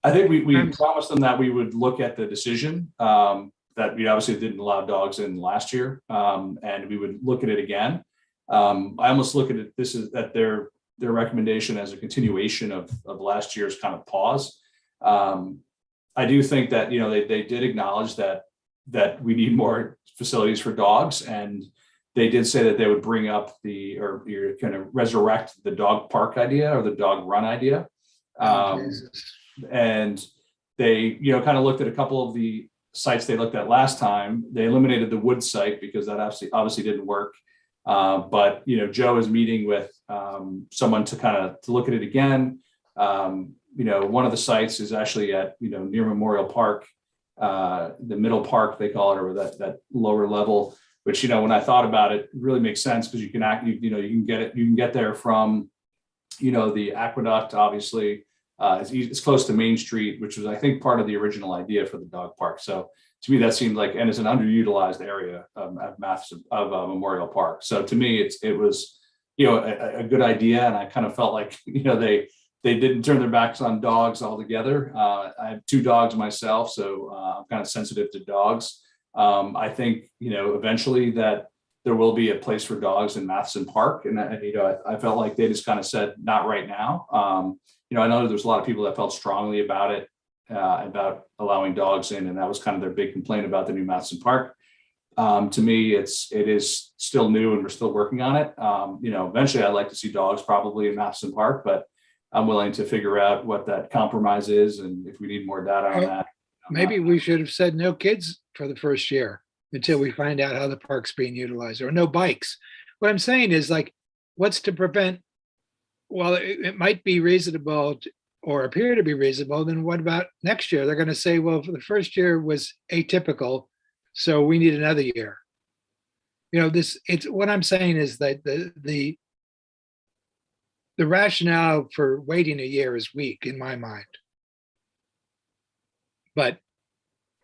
I think we promised them that we would look at the decision, that we obviously didn't allow dogs in last year, and we would look at it again. I almost look at it, this is that their recommendation as a continuation of last year's kind of pause. I do think that, they did acknowledge that we need more facilities for dogs, and they did say that they would bring up you're kind of resurrect the dog park idea or the dog run idea. And they, kind of looked at a couple of the sites they looked at last time. They eliminated the wood site because that obviously didn't work. But Joe is meeting with someone to look at it again. One of the sites is actually at near Memorial Park, the middle park they call it, or that lower level. Which when I thought about it, really makes sense because you can get there from the aqueduct. Obviously, it's close to Main Street, which was I think part of the original idea for the dog park. So to me, that seemed like, and it's an underutilized area at Matheson of Memorial Park. So to me, it was, a good idea. And I kind of felt like, they didn't turn their backs on dogs altogether. I have 2 dogs myself, so I'm kind of sensitive to dogs. I think, eventually that there will be a place for dogs in Matheson Park. And I felt like they just kind of said, not right now. I know there's a lot of people that felt strongly about it, about allowing dogs in, and that was kind of their big complaint about the new Matheson Park. To me, it is still new and we're still working on it. Eventually I'd like to see dogs probably in Matheson Park, but I'm willing to figure out what that compromise is and if we need more data on that. Maybe we should have said no kids for the first year until we find out how the park's being utilized, or no bikes. What I'm saying is, like, what's to prevent, well, it might be reasonable or appear to be reasonable, then what about next year? They're going to say, well, for the first year was atypical, so we need another year. What I'm saying is that the rationale for waiting a year is weak in my mind. But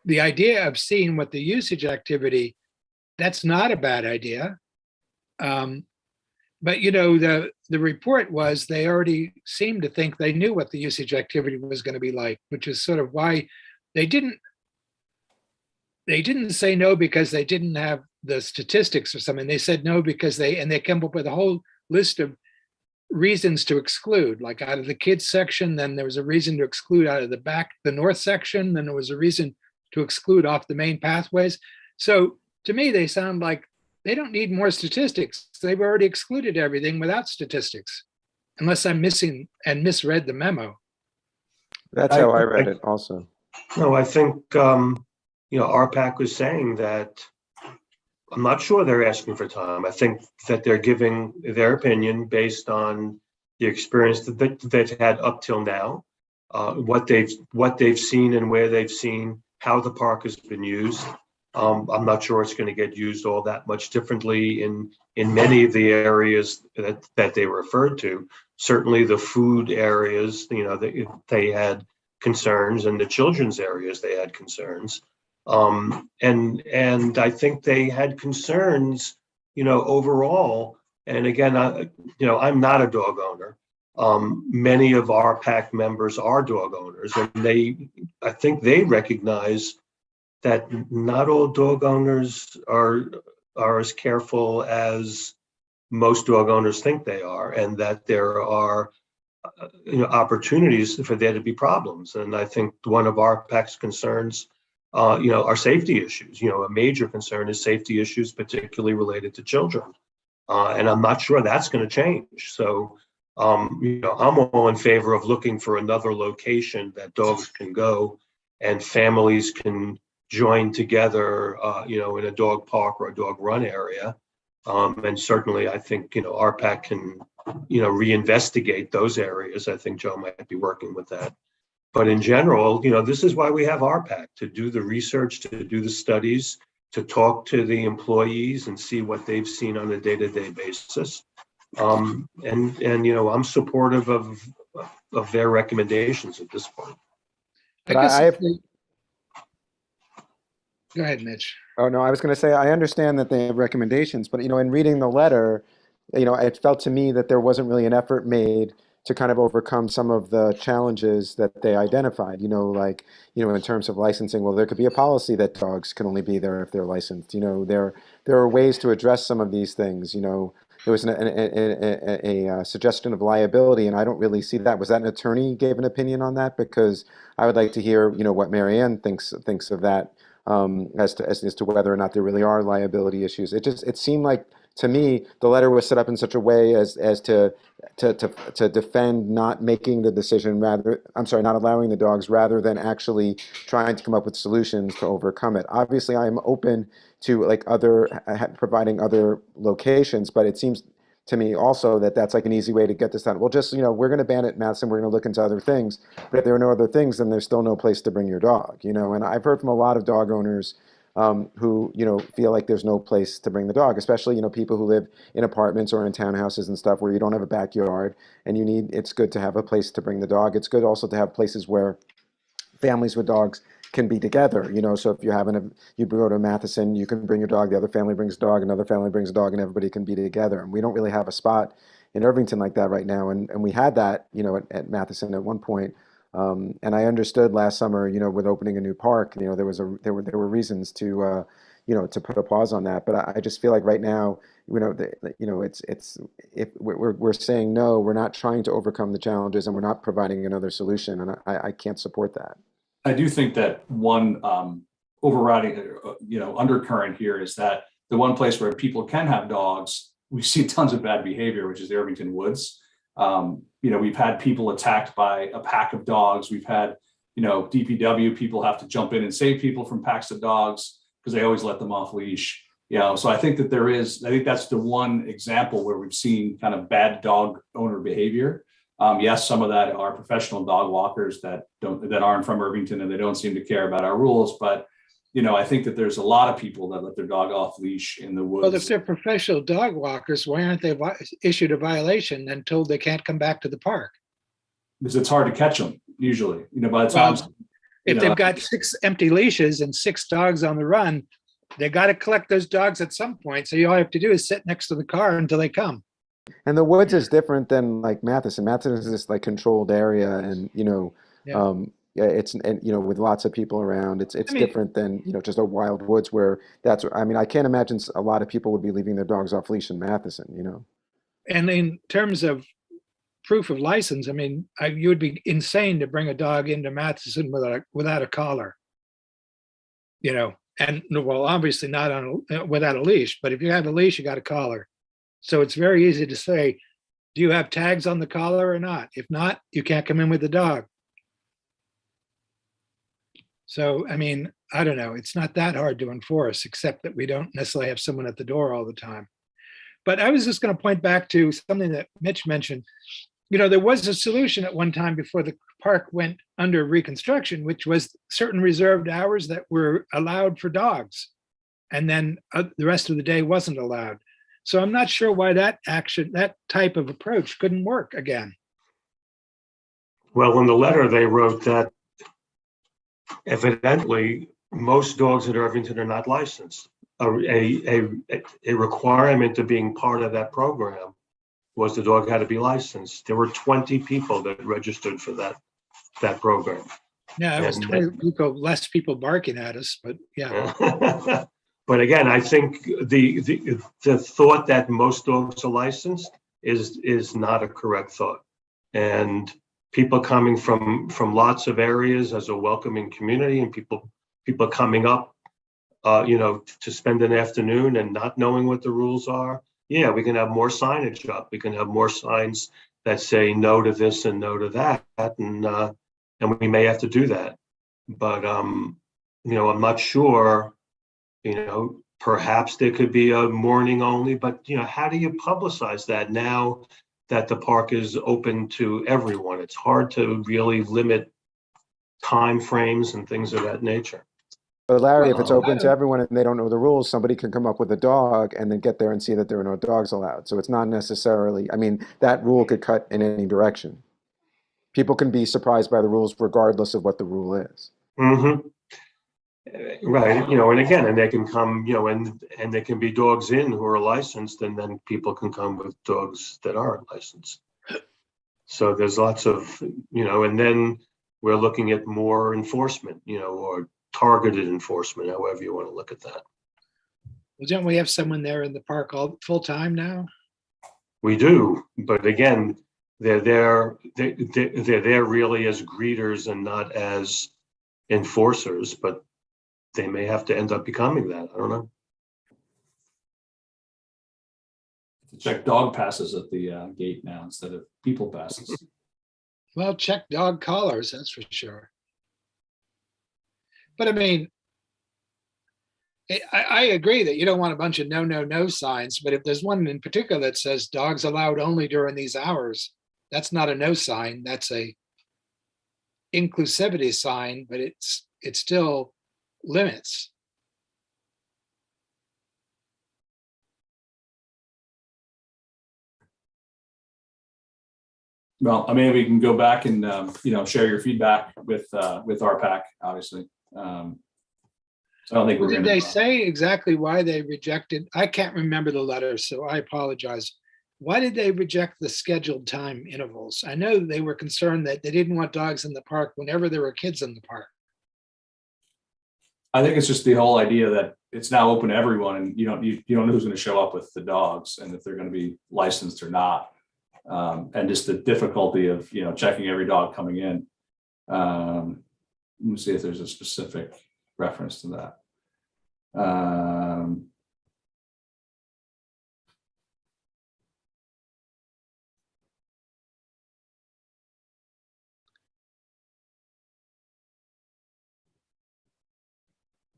the idea of seeing what the usage activity, that's not a bad idea. But the report was they already seemed to think they knew what the usage activity was going to be like, which is sort of why they didn't say no because they didn't have the statistics or something. They said no because they came up with a whole list of reasons to exclude, like out of the kids section, then there was a reason to exclude out of the north section, then there was a reason to exclude off the main pathways. So to me, they sound like they don't need more statistics. They've already excluded everything without statistics, unless I'm missing and misread the memo. That's how I read it also. No, I think, RPAC was saying that I'm not sure they're asking for time. I think that they're giving their opinion based on the experience that they've had up till now, what they've seen and where they've seen how the park has been used. I'm not sure it's going to get used all that much differently in many of the areas that they referred to. Certainly the food areas, they had concerns, and the children's areas they had concerns. And I think they had concerns, overall. And again, I'm not a dog owner. Many of our PAC members are dog owners, and I think they recognize that not all dog owners are as careful as most dog owners think they are, and that there are opportunities for there to be problems. And I think one of our PAC's concerns, are safety issues. A major concern is safety issues, particularly related to children. And I'm not sure that's going to change. So, I'm all in favor of looking for another location that dogs can go and families can join together, in a dog park or a dog run area. And certainly I think, our PAC can, reinvestigate those areas. I think Joe might be working with that. But in general, this is why we have our PAC, to do the research, to do the studies, to talk to the employees and see what they've seen on a day-to-day basis. And I'm supportive of their recommendations at this point. I But guess I have, go ahead, Mitch. oh no, I was going to say, I understand that they have recommendations, but in reading the letter, it felt to me that there wasn't really an effort made to kind of overcome some of the challenges that they identified, in terms of licensing. Well, there could be a policy that dogs can only be there if they're licensed. There are ways to address some of these things. There was a suggestion of liability, and I don't really see that. Was that an attorney gave an opinion on that? Because I would like to hear, what Marianne thinks of that, as to whether or not there really are liability issues. It seemed like, to me, the letter was set up in such a way as to defend not making the decision, not allowing the dogs, rather than actually trying to come up with solutions to overcome it. Obviously, I am open to providing other locations, but it seems to me also that that's like an easy way to get this done. Well, just, we're going to ban it in Matheson, we're going to look into other things, but if there are no other things, then there's still no place to bring your dog, and I've heard from a lot of dog owners who feel like there's no place to bring the dog, especially people who live in apartments or in townhouses and stuff where you don't have a backyard, and it's good to have a place to bring the dog. It's good also to have places where families with dogs can be together. So if you go to Matheson, you can bring your dog, the other family brings a dog, another family brings a dog, and everybody can be together. And we don't really have a spot in Irvington like that right now, and we had that at Matheson at one point. And I understood last summer, with opening a new park, there were reasons to put a pause on that. But I just feel like right now, if we're saying no, we're not trying to overcome the challenges, and we're not providing another solution, and I can't support that. I do think that one overriding, undercurrent here is that the one place where people can have dogs, we see tons of bad behavior, which is the Irvington Woods. We've had people attacked by a pack of dogs. We've had, DPW people have to jump in and save people from packs of dogs because they always let them off leash. So I think that I think that's the one example where we've seen kind of bad dog owner behavior. Yes, some of that are professional dog walkers that aren't from Irvington and they don't seem to care about our rules. But, I think that there's a lot of people that let their dog off leash in the woods. Well, if they're professional dog walkers, why aren't they issued a violation and told they can't come back to the park? Because it's hard to catch them usually, by the time. If they've got 6 empty leashes and 6 dogs on the run, they got to collect those dogs at some point. So all you have to do is sit next to the car until they come. And the woods is different than like Matheson. Matheson is this like controlled area, and it's with lots of people around. It's different than just a wild woods where I can't imagine a lot of people would be leaving their dogs off leash in Matheson. And in terms of proof of license, you would be insane to bring a dog into Matheson without a collar. And well, obviously not without a leash. But if you have a leash, you got a collar. So it's very easy to say, do you have tags on the collar or not? If not, you can't come in with the dog. So, I don't know. It's not that hard to enforce, except that we don't necessarily have someone at the door all the time. But I was just going to point back to something that Mitch mentioned. There was a solution at one time before the park went under reconstruction, which was certain reserved hours that were allowed for dogs. And then the rest of the day wasn't allowed. So I'm not sure why that type of approach couldn't work again. Well, in the letter, they wrote that evidently most dogs in Irvington are not licensed. A requirement of being part of that program was the dog had to be licensed. There were 20 people that registered for that program. Yeah, it was 20 people, less people barking at us, but yeah. But again, I think the thought that most dogs are licensed is not a correct thought. and people coming from lots of areas as a welcoming community, and people coming up, to spend an afternoon and not knowing what the rules are. Yeah, we can have more signage up. We can have more signs that say no to this and no to that, and we may have to do that. But I'm not sure. Perhaps there could be a morning only, but how do you publicize that now that the park is open to everyone? It's hard to really limit time frames and things of that nature. But Larry, if it's Well, open to everyone and they don't know the rules, somebody can come up with a dog and then get there and see that there are no dogs allowed. So it's not necessarily, I mean, that rule could cut in any direction. People can be surprised by the rules regardless of what the rule is. Mm-hmm. Right, and again, and they can come, and there can be dogs in who are licensed, and then people can come with dogs that aren't licensed. So there's lots of, and then we're looking at more enforcement, or targeted enforcement, however you want to look at that. Well, don't we have someone there in the park all full time now? We do, but again, they're there really as greeters and not as enforcers, but they may have to end up becoming that. I don't know. To check dog passes at the gate now instead of people passes. Well, check dog collars, that's for sure. But I mean, I agree that you don't want a bunch of no signs, but if there's one in particular that says dogs allowed only during these hours, that's not a no sign, that's a inclusivity sign, but it still limits. Well, I mean, we can go back and share your feedback with RPAC, obviously. So I don't think we're Did going they to say exactly why they rejected? I can't remember the letter, so I apologize. Why did they reject the scheduled time intervals? I know they were concerned that they didn't want dogs in the park whenever there were kids in the park. I think it's just the whole idea that it's now open to everyone, and you don't know who's going to show up with the dogs and if they're going to be licensed or not, and just the difficulty of checking every dog coming in. Let me see if there's a specific reference to that.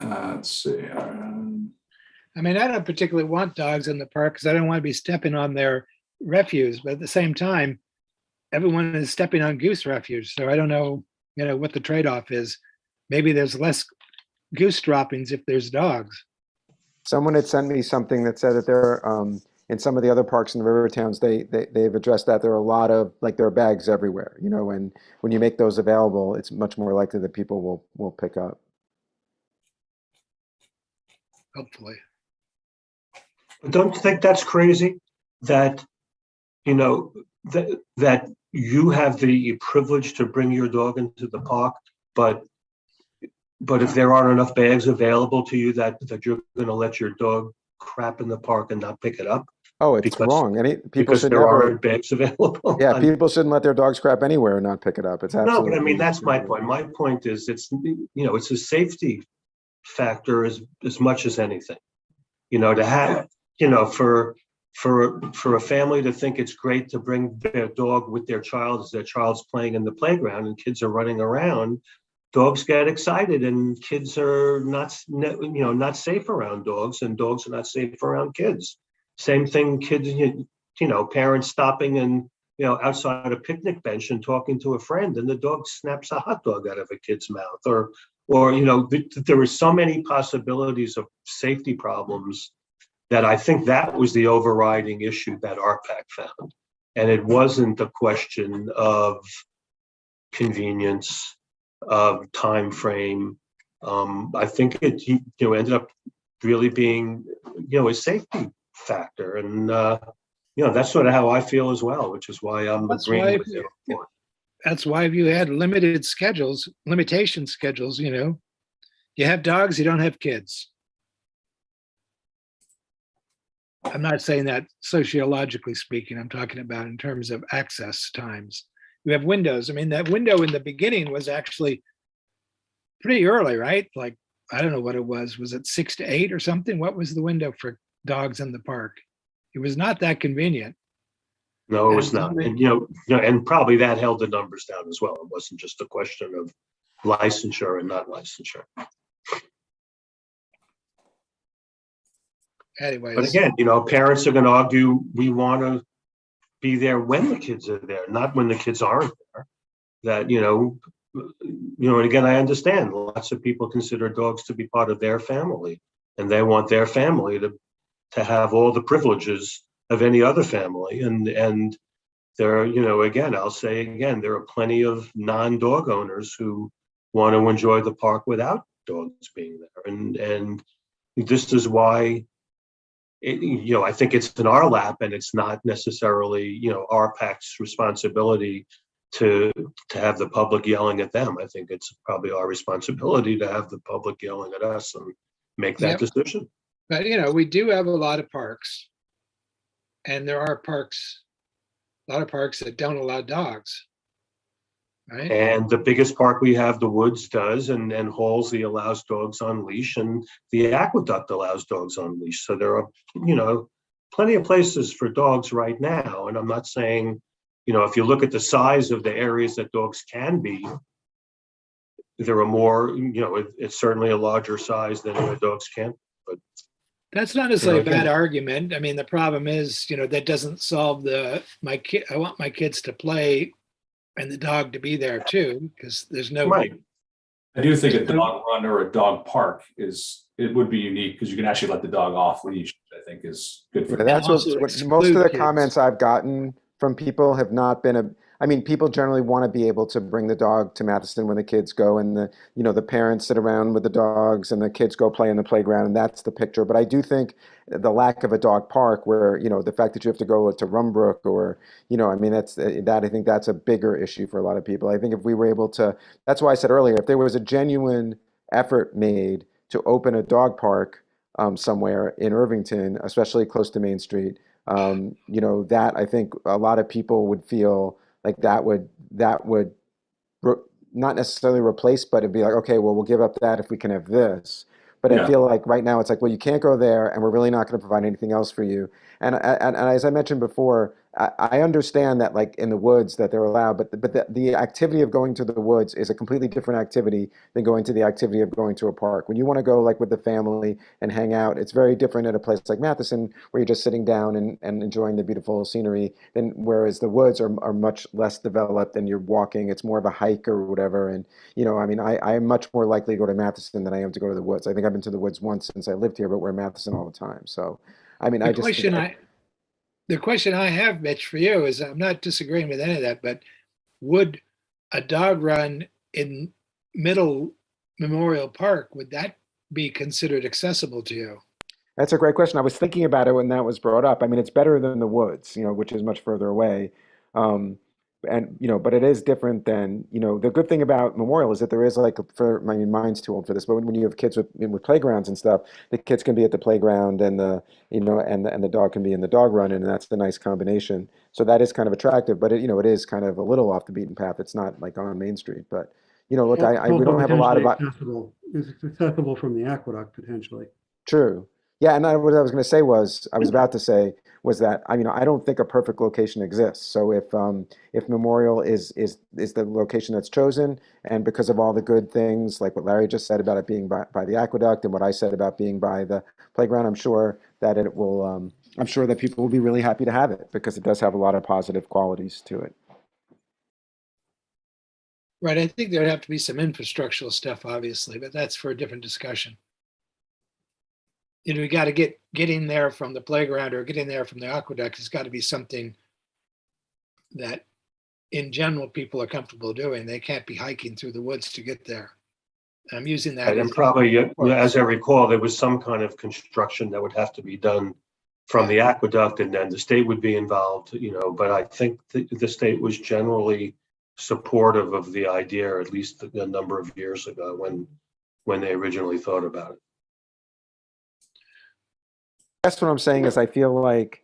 Let's see. I mean, I don't particularly want dogs in the park because I don't want to be stepping on their refuse, but at the same time, everyone is stepping on goose refuse. So I don't know, what the trade-off is. Maybe there's less goose droppings if there's dogs. Someone had sent me something that said that there are, in some of the other parks in the river towns, they've addressed that there are a lot of, there are bags everywhere, and when you make those available, it's much more likely that people will pick up. Hopefully. Don't you think that's crazy that, that you have the privilege to bring your dog into the park, but if there aren't enough bags available to you, that you're going to let your dog crap in the park and not pick it up? Oh, it's wrong. People should there never. aren't bags available. Yeah, people shouldn't let their dogs crap anywhere and not pick it up. It's absolutely. No, but I mean, that's my point. My point is it's a safety factor as much as anything. To have, for a family to think it's great to bring their dog with their child as their child's playing in the playground and kids are running around, dogs get excited and kids are not safe around dogs, and dogs are not safe around kids. Same thing, kids, parents stopping and, outside a picnic bench and talking to a friend, and the dog snaps a hot dog out of a kid's mouth, or there were so many possibilities of safety problems that I think that was the overriding issue that RPAC found. And it wasn't a question of convenience, of time frame. I think it ended up really being a safety factor, and that's sort of how I feel as well, which is why I'm agreeing with you. That's why if you had limitation schedules, you have dogs, you don't have kids. I'm not saying that sociologically speaking, I'm talking about in terms of access times. we have windows. I mean, that window in the beginning was actually pretty early, right? Like, I don't know what it was. Was it 6 to 8 or something? What was the window for dogs in the park? It was not that convenient. No, it was And not. somebody- And, and probably that held the numbers down as well. It wasn't just a question of licensure and not licensure. Anyways. But again, parents are going to argue we want to be there when the kids are there, not when the kids aren't there. That, and again, I understand lots of people consider dogs to be part of their family, and they want their family to have all the privileges of any other family. And there are, again, I'll say again, there are plenty of non-dog owners who want to enjoy the park without dogs being there. And this is why, I think it's in our lap, and it's not necessarily, our PAC's responsibility to have the public yelling at them. I think it's probably our responsibility to have the public yelling at us and make that decision. But, we do have a lot of parks. And there are a lot of parks that don't allow dogs. Right. And the biggest park we have, the Woods, does, and Halsey allows dogs on leash, and the Aqueduct allows dogs on leash. So there are, plenty of places for dogs right now. And I'm not saying, if you look at the size of the areas that dogs can be, there are more, it's certainly a larger size than where dogs can. But that's not necessarily a bad argument. I mean, the problem is, that doesn't solve I want my kids to play and the dog to be there too, because there's no. Right. I do think a dog run or a dog park it would be unique because you can actually let the dog off leash, which I think is good for them. That's what most of exclude the kids. comments I've gotten from people have not been people generally want to be able to bring the dog to Matheson when the kids go, and the parents sit around with the dogs and the kids go play in the playground, and that's the picture. But I do think the lack of a dog park where, the fact that you have to go to Rumbrook or, I think that's a bigger issue for a lot of people. I think if we were able to, that's why I said earlier, if there was a genuine effort made to open a dog park somewhere in Irvington, especially close to Main Street, that I think a lot of people would feel like that would not necessarily replace, but it'd be like, okay, well, we'll give up that if we can have this. But I feel like right now it's like, well, you can't go there, and we're really not going to provide anything else for you. And as I mentioned before, I understand that, like in the woods, that they're allowed, but the activity of going to the woods is a completely different activity than going to the activity of going to a park. When you want to go like with the family and hang out, it's very different at a place like Matheson, where you're just sitting down and enjoying the beautiful scenery. Than whereas the woods are much less developed, and you're walking. It's more of a hike or whatever. And I am much more likely to go to Matheson than I am to go to the woods. I think I've been to the woods once since I lived here, but we're in Matheson all the time. So, the question I have, Mitch, for you is, I'm not disagreeing with any of that, but would a dog run in Middle Memorial Park, would that be considered accessible to you? That's a great question. I was thinking about it when that was brought up. I mean, it's better than the woods, which is much further away. But it is different than, the good thing about Memorial is that there is mine's too old for this, but when you have kids with playgrounds and stuff, the kids can be at the playground and and the dog can be in the dog run, and that's the nice combination. So that is kind of attractive, but it is kind of a little off the beaten path. It's not like on Main Street, but look, we don't have a lot of. It's accessible from the Aqueduct potentially. True. Yeah, and what I was going to say was, that I don't think a perfect location exists. So if Memorial is the location that's chosen, and because of all the good things like what Larry just said about it being by the Aqueduct and what I said about being by the playground, I'm sure that it will. I'm sure that people will be really happy to have it because it does have a lot of positive qualities to it. Right. I think there'd have to be some infrastructural stuff, obviously, but that's for a different discussion. We got to getting there from the playground or getting there from the Aqueduct has got to be something that in general people are comfortable doing. They can't be hiking through the woods to get there. I'm using that. And probably, as I recall, there was some kind of construction that would have to be done from the Aqueduct, and then the state would be involved, but I think the state was generally supportive of the idea, or at least a number of years ago when they originally thought about it. That's what I'm saying is I feel like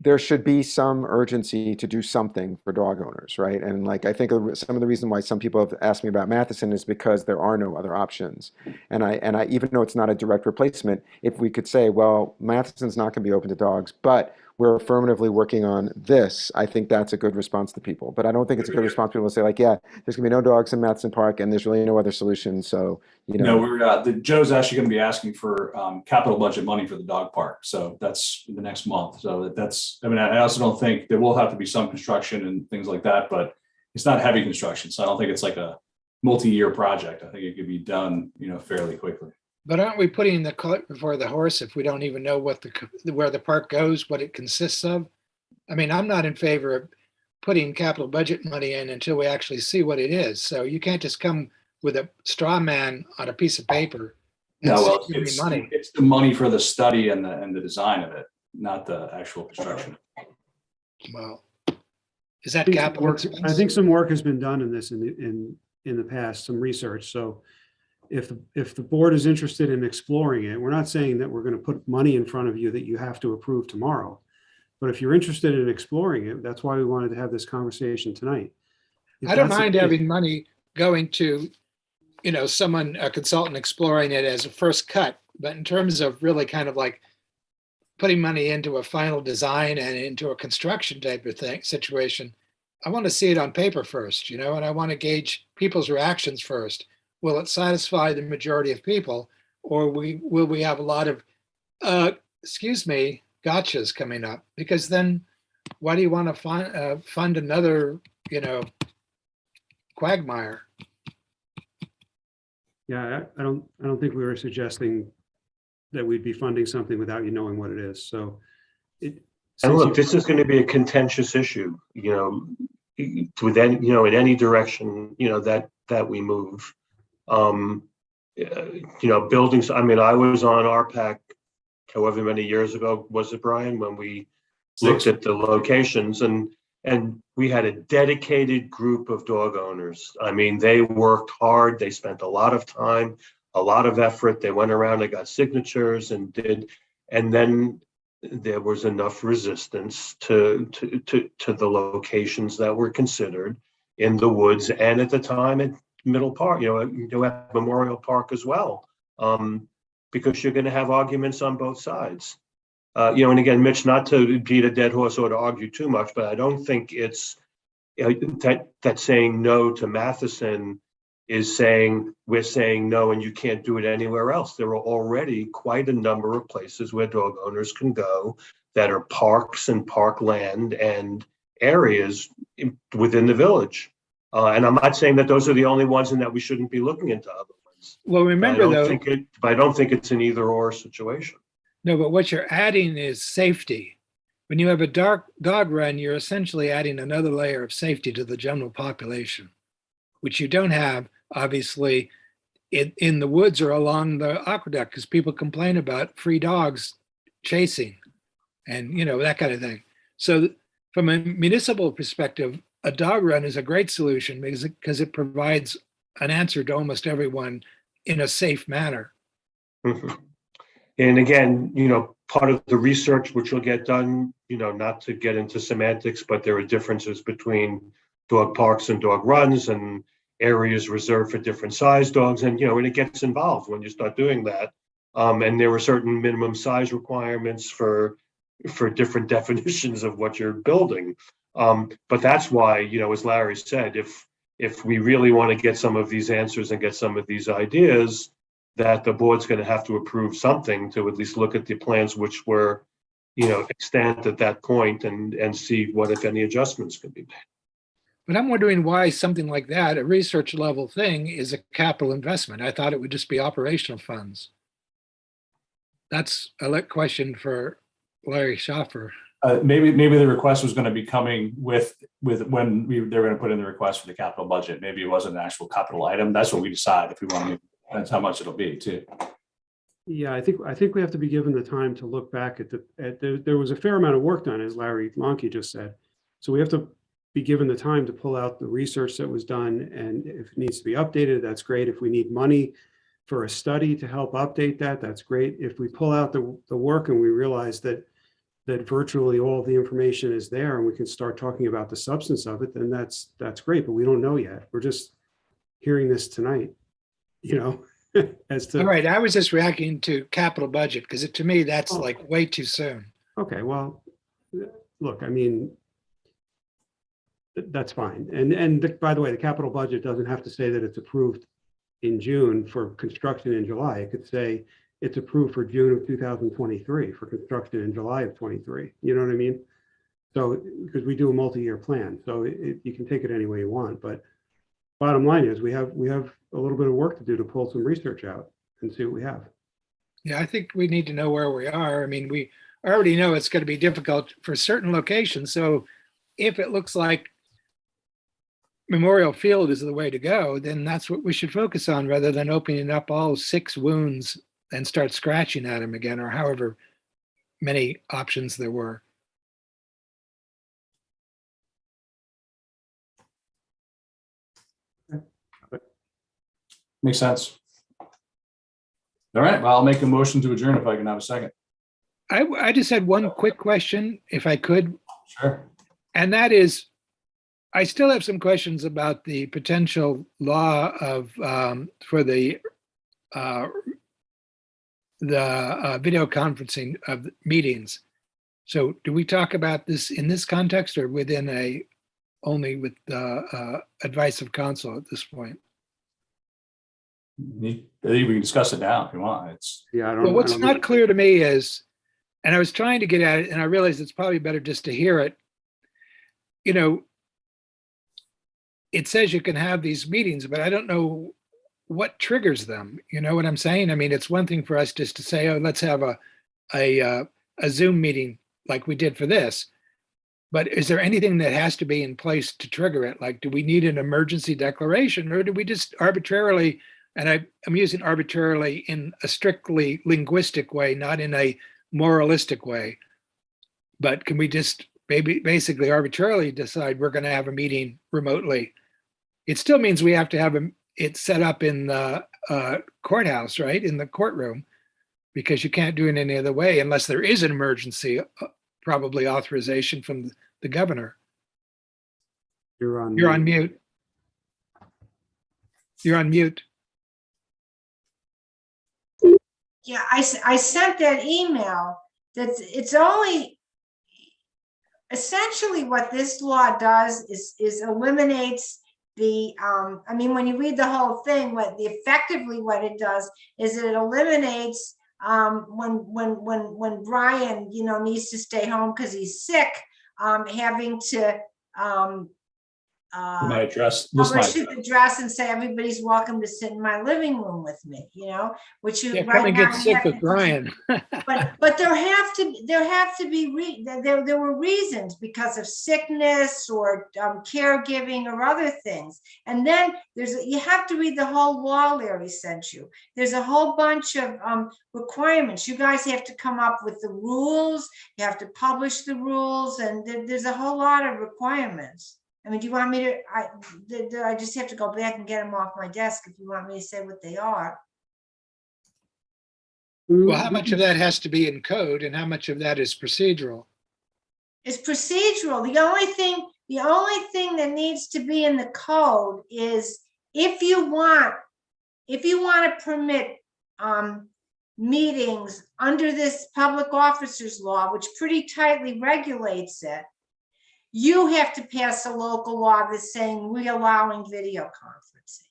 there should be some urgency to do something for dog owners, right? And like, I think some of the reason why some people have asked me about Matheson is because there are no other options. And I, even though it's not a direct replacement, if we could say, well, Matheson's not going to be open to dogs, but we're affirmatively working on this, I think that's a good response to people. But I don't think it's a good response to people to say like, yeah, there's gonna be no dogs in Matheson Park and there's really no other solution. So, you know. No, Joe's actually going to be asking for capital budget money for the dog park. So that's the next month. So that's, I mean, I also don't think there will have to be some construction and things like that, but it's not heavy construction. So I don't think it's like a multi-year project. I think it could be done, fairly quickly. But aren't we putting the cart before the horse if we don't even know where the park goes, what it consists of? I mean, I'm not in favor of putting capital budget money in until we actually see what it is. So you can't just come with a straw man on a piece of paper. No, well, it's money. It's the money for the study and the design of it, not the actual construction. Well, is that capital? I think some work has been done in this in the past, some research. So if the board is interested in exploring it, we're not saying that we're going to put money in front of you that you have to approve tomorrow. But if you're interested in exploring it, that's why we wanted to have this conversation tonight. I don't mind having money going to, someone, a consultant exploring it as a first cut. But in terms of really kind of like putting money into a final design and into a construction type of situation, I want to see it on paper first, and I want to gauge people's reactions first. Will it satisfy the majority of people, or will we have a lot of, gotchas coming up? Because then why do you want to fund another, quagmire? Yeah, I don't think we were suggesting that we'd be funding something without you knowing what it is. So and look, this is going to be a contentious issue, with any, in any direction, that we move. Buildings. I mean, I was on RPAC however many years ago, was it, Brian, when we looked at the locations, and we had a dedicated group of dog owners. I mean, they worked hard. They spent a lot of time, a lot of effort. They went around, they got signatures and then there was enough resistance to the locations that were considered in the woods, and at the time at Middle Park, at Memorial Park as well, because you're going to have arguments on both sides. And again, Mitch, not to beat a dead horse or to argue too much, but I don't think it's that saying no to Matheson is saying we're saying no and you can't do it anywhere else. There are already quite a number of places where dog owners can go that are parks and parkland and areas within the village. And I'm not saying that those are the only ones and that we shouldn't be looking into other ones. Well, remember though, I don't think it's an either or situation. No, but what you're adding is safety. When you have a dog run, you're essentially adding another layer of safety to the general population, which you don't have, obviously, in the woods or along the aqueduct, because people complain about free dogs chasing and, that kind of thing. So from a municipal perspective, a dog run is a great solution because it provides an answer to almost everyone in a safe manner. Mm-hmm. And again, part of the research which will get done, not to get into semantics, but there are differences between dog parks and dog runs and areas reserved for different size dogs. And, and it gets involved when you start doing that. And there were certain minimum size requirements for different definitions of what you're building. But that's why, as Larry said, if we really want to get some of these answers and get some of these ideas, that the board's going to have to approve something to at least look at the plans which were, extant at that point and see what, if any, adjustments can be made. But I'm wondering why something like that, a research level thing, is a capital investment. I thought it would just be operational funds. That's a question for Larry Schaffer. Maybe the request was going to be coming with when they're going to put in the request for the capital budget. Maybe it wasn't an actual capital item. That's what we decide if we want to. That's how much it'll be too. Yeah, I think we have to be given the time to look back at there was a fair amount of work done, as Larry Lonke just said. So we have to be given the time to pull out the research that was done, and if it needs to be updated, that's great. If we need money for a study to help update that, that's great. If we pull out the work and we realize that that virtually all the information is there and we can start talking about the substance of it, then that's great, but we don't know yet. We're just hearing this tonight, you know, as to. All right, I was just reacting to capital budget because to me, that's Oh. like way too soon. Okay, well, look, I mean, that's fine. And by the way, the capital budget doesn't have to say that it's approved in June for construction in July. It could say it's approved for June of 2023 for construction in July of 23. You know what I mean? So, because we do a multi-year plan, so you can take it any way you want. But bottom line is we have a little bit of work to do to pull some research out and see what we have. Yeah, I think we need to know where we are. I mean, we already know it's going to be difficult for certain locations. So if it looks like Memorial Field is the way to go, then that's what we should focus on rather than opening up all 6 wounds and start scratching at them again, or however many options there were. Makes sense. All right, well, I'll make a motion to adjourn if I can have a second. I just had one quick question, if I could, Sure. and that is, I still have some questions about the potential law of for the video conferencing of meetings. So, do we talk about this in this context or within only with the advice of counsel at this point? I think we can discuss it now if you want. It's Yeah, I don't. Well, what's I don't know. not clear to me is, and I was trying to get at it, and I realized it's probably better just to hear it. You know, it says you can have these meetings, but I don't know what triggers them. You know what I'm saying? I mean, it's one thing for us just to say, oh, let's have a Zoom meeting like we did for this. But is there anything that has to be in place to trigger it? Like, do we need an emergency declaration, or do we just arbitrarily, and I'm using arbitrarily in a strictly linguistic way, not in a moralistic way, but can we just basically arbitrarily decide we're going to have a meeting remotely? It still means we have to have it set up in the courthouse, right? In the courtroom, because you can't do it any other way unless there is an emergency, probably authorization from the governor. You're on. You're on mute. You're on mute. Yeah, I sent that email that it's only, essentially what this law does is eliminates the, I mean, when you read the whole thing, effectively what it does is it eliminates when Brian, you know, needs to stay home because he's sick, having to my address. This publish might the address and say everybody's welcome to sit in my living room with me, you know, which you Yeah, right come and now get sick have with to- Brian. but there have to be there were reasons because of sickness or caregiving or other things. And then you have to read the whole law Larry sent you. There's a whole bunch of requirements. You guys have to come up with the rules. You have to publish the rules, and there's a whole lot of requirements. I mean, do you want me to? I just have to go back and get them off my desk if you want me to say what they are. Well, how much of that has to be in code and how much of that is procedural? It's procedural. The only thing that needs to be in the code is if you want to permit meetings under this public officers law, which pretty tightly regulates it, you have to pass a local law that's saying we're allowing video conferencing.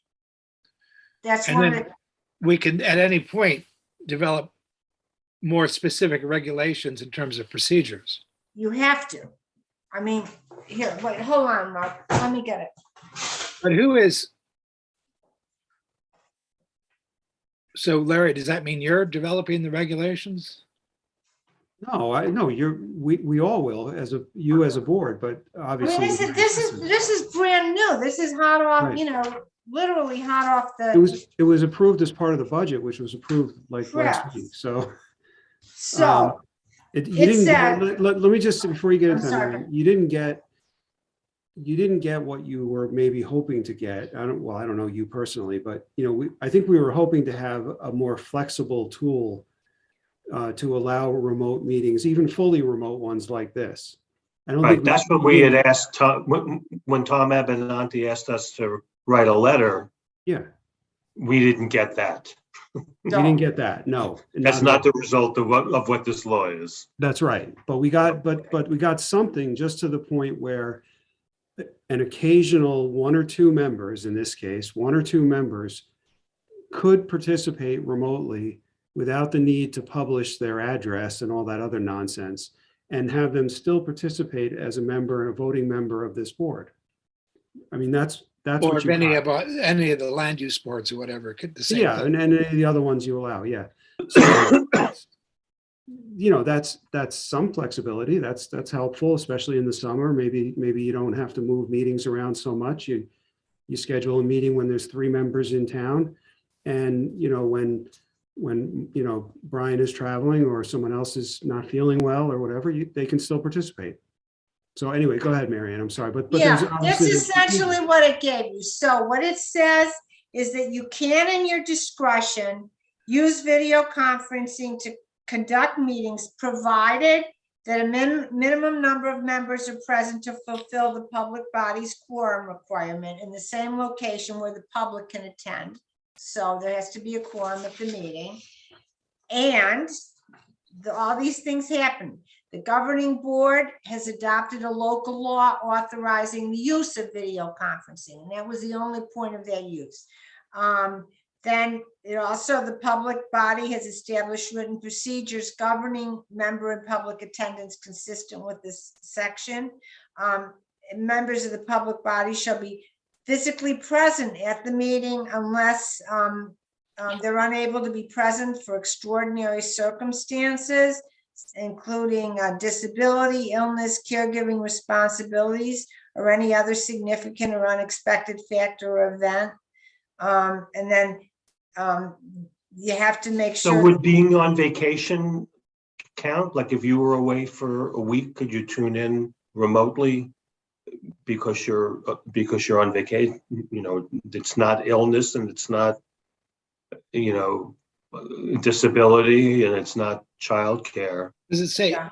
That's And one of then the, we can, at any point, develop more specific regulations in terms of procedures. you have to. I mean, here, wait, hold on, Mark. Let me get it. But who is? So Larry, does that mean you're developing the regulations? No, I know we all will you as a board, but I obviously. mean, this is brand new. This is hot off, Right. you know, literally hot off the. It was approved as part of the budget, which was approved like last Correct. week, so. So You It didn't said- get, let me just, before you get I'm into sorry. that, you didn't get what you were maybe hoping to get. I don't know you personally, but you know, I think we were hoping to have a more flexible tool to allow remote meetings, even fully remote ones like this. I don't Right, think that's what we had asked Tom, when Tom Abenanti asked us to write a letter, Yeah, we didn't get that. we didn't get that. No. That's not the result of what this law is. That's right. But we got, but we got something just to the point where an occasional one or two members, in this case, one or two members could participate remotely without the need to publish their address and all that other nonsense, and have them still participate as a member, a voting member of this board. I mean, that's Or what if you any got. of any of the land use boards or whatever, could the same Yeah, thing. and any of the other ones you allow, yeah. So, you know, that's some flexibility. That's helpful, especially in the summer. Maybe you don't have to move meetings around so much. You schedule a meeting when there's 3 members in town, and you know, when you know Brian is traveling or someone else is not feeling well or whatever, they can still participate. So anyway, go ahead, Marianne. I'm sorry, but Yeah, there's that's obviously essentially what it gave you. So what it says is that you can, in your discretion, use video conferencing to conduct meetings, provided that a minimum number of members are present to fulfill the public body's quorum requirement in the same location where the public can attend. So there has to be a quorum at the meeting. And all these things happen. The governing board has adopted a local law authorizing the use of video conferencing, and that was the only point of their use. Then also the public body has established written procedures governing member and public attendance consistent with this section. Members of the public body shall be physically present at the meeting unless they're unable to be present for extraordinary circumstances, including disability, illness, caregiving responsibilities, or any other significant or unexpected factor or event. And then you have to make sure. So would being on vacation count? Like if you were away for a week, could you tune in remotely because you're on vacation? You know, it's not illness and it's not, you know, disability and it's not childcare. Does it say? Yeah.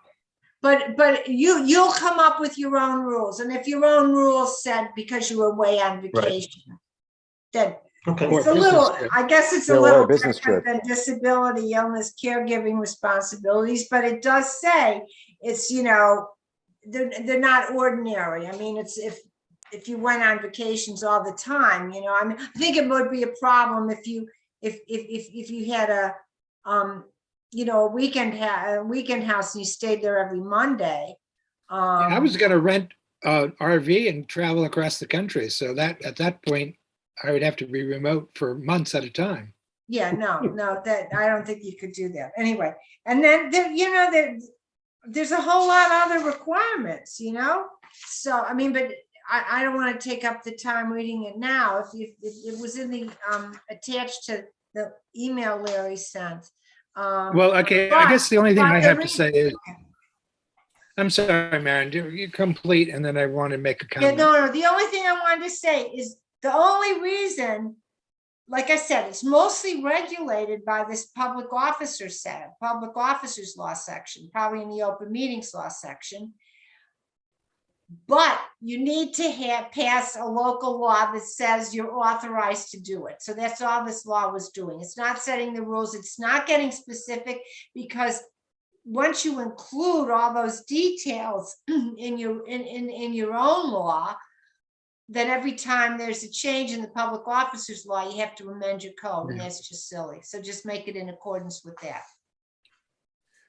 But you'll come up with your own rules, and if your own rules said because you were away on vacation, then Okay. it's a Or little, business trip. I guess it's a Yeah, or a little business different trip. than disability, illness, caregiving responsibilities, but it does say it's, you know, they're not ordinary. I mean, it's if you went on vacations all the time, you know, I mean, I think it would be a problem if you had a you know, a weekend house and you stayed there every Monday. I was going to rent an RV and travel across the country. So that at that point, I would have to be remote for months at a time. Yeah, no, that I don't think you could do that. Anyway, and then there, you know, there's a whole lot of other requirements, you know. So I mean, but I don't want to take up the time reading it now. If it was in the attached to the email Larry sent. Well, okay, I guess the only thing but I the have to reason- say is, I'm sorry, Maren, you complete, and then I want to make a Yeah, comment. no, the only thing I wanted to say is the only reason, like I said, it's mostly regulated by this public officers law section, probably in the open meetings law section. But you need to pass a local law that says you're authorized to do it. So that's all this law was doing. It's not setting the rules. It's not getting specific, because once you include all those details in your own law, then every time there's a change in the public officers law, you have to amend your code, and that's just silly. So just make it in accordance with that.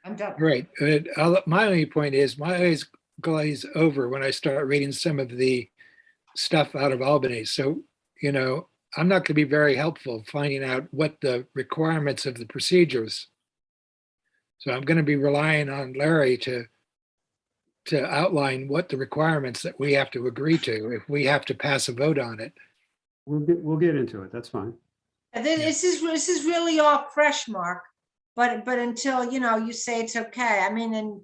I'm done. Right. My only point is my eyes glaze over when I start reading some of the stuff out of Albany. So, you know, I'm not going to be very helpful finding out what the requirements of the procedures. So I'm going to be relying on Larry to outline what the requirements that we have to agree to if we have to pass a vote on it. we'll get into it. That's fine. This is really all fresh, Mark. But until, you know, you say it's okay. I mean,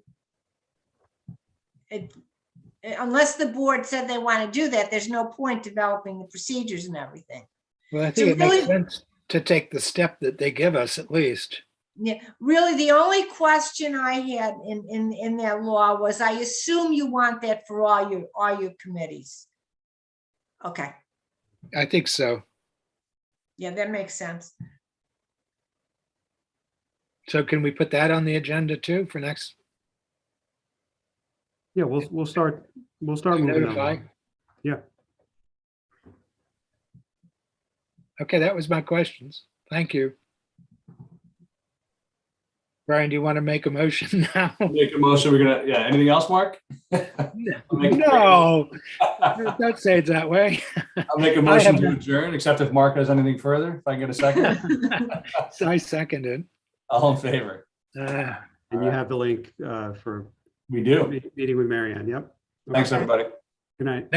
unless the board said they want to do that, there's no point developing the procedures and everything. Well, I So think it makes really- sense to take the step that they give us at least. Yeah, really, the only question I had in that law was, I assume you want that for all your committees. Okay, I think so. yeah, that makes sense. So can we put that on the agenda too for next? Yeah, we'll start moving them Notify. along. Yeah. Okay, that was my questions. Thank you. Brian, do you want to make a motion now? Make a motion. We're gonna, yeah, anything else, Mark? No, don't say it that way. I'll make a motion to adjourn, except if Mark has anything further, if I can get a second. So I second it. All in favor? And you have the link for We do. meeting with Mary Ann. Yep. Thanks, Okay. everybody. Good night.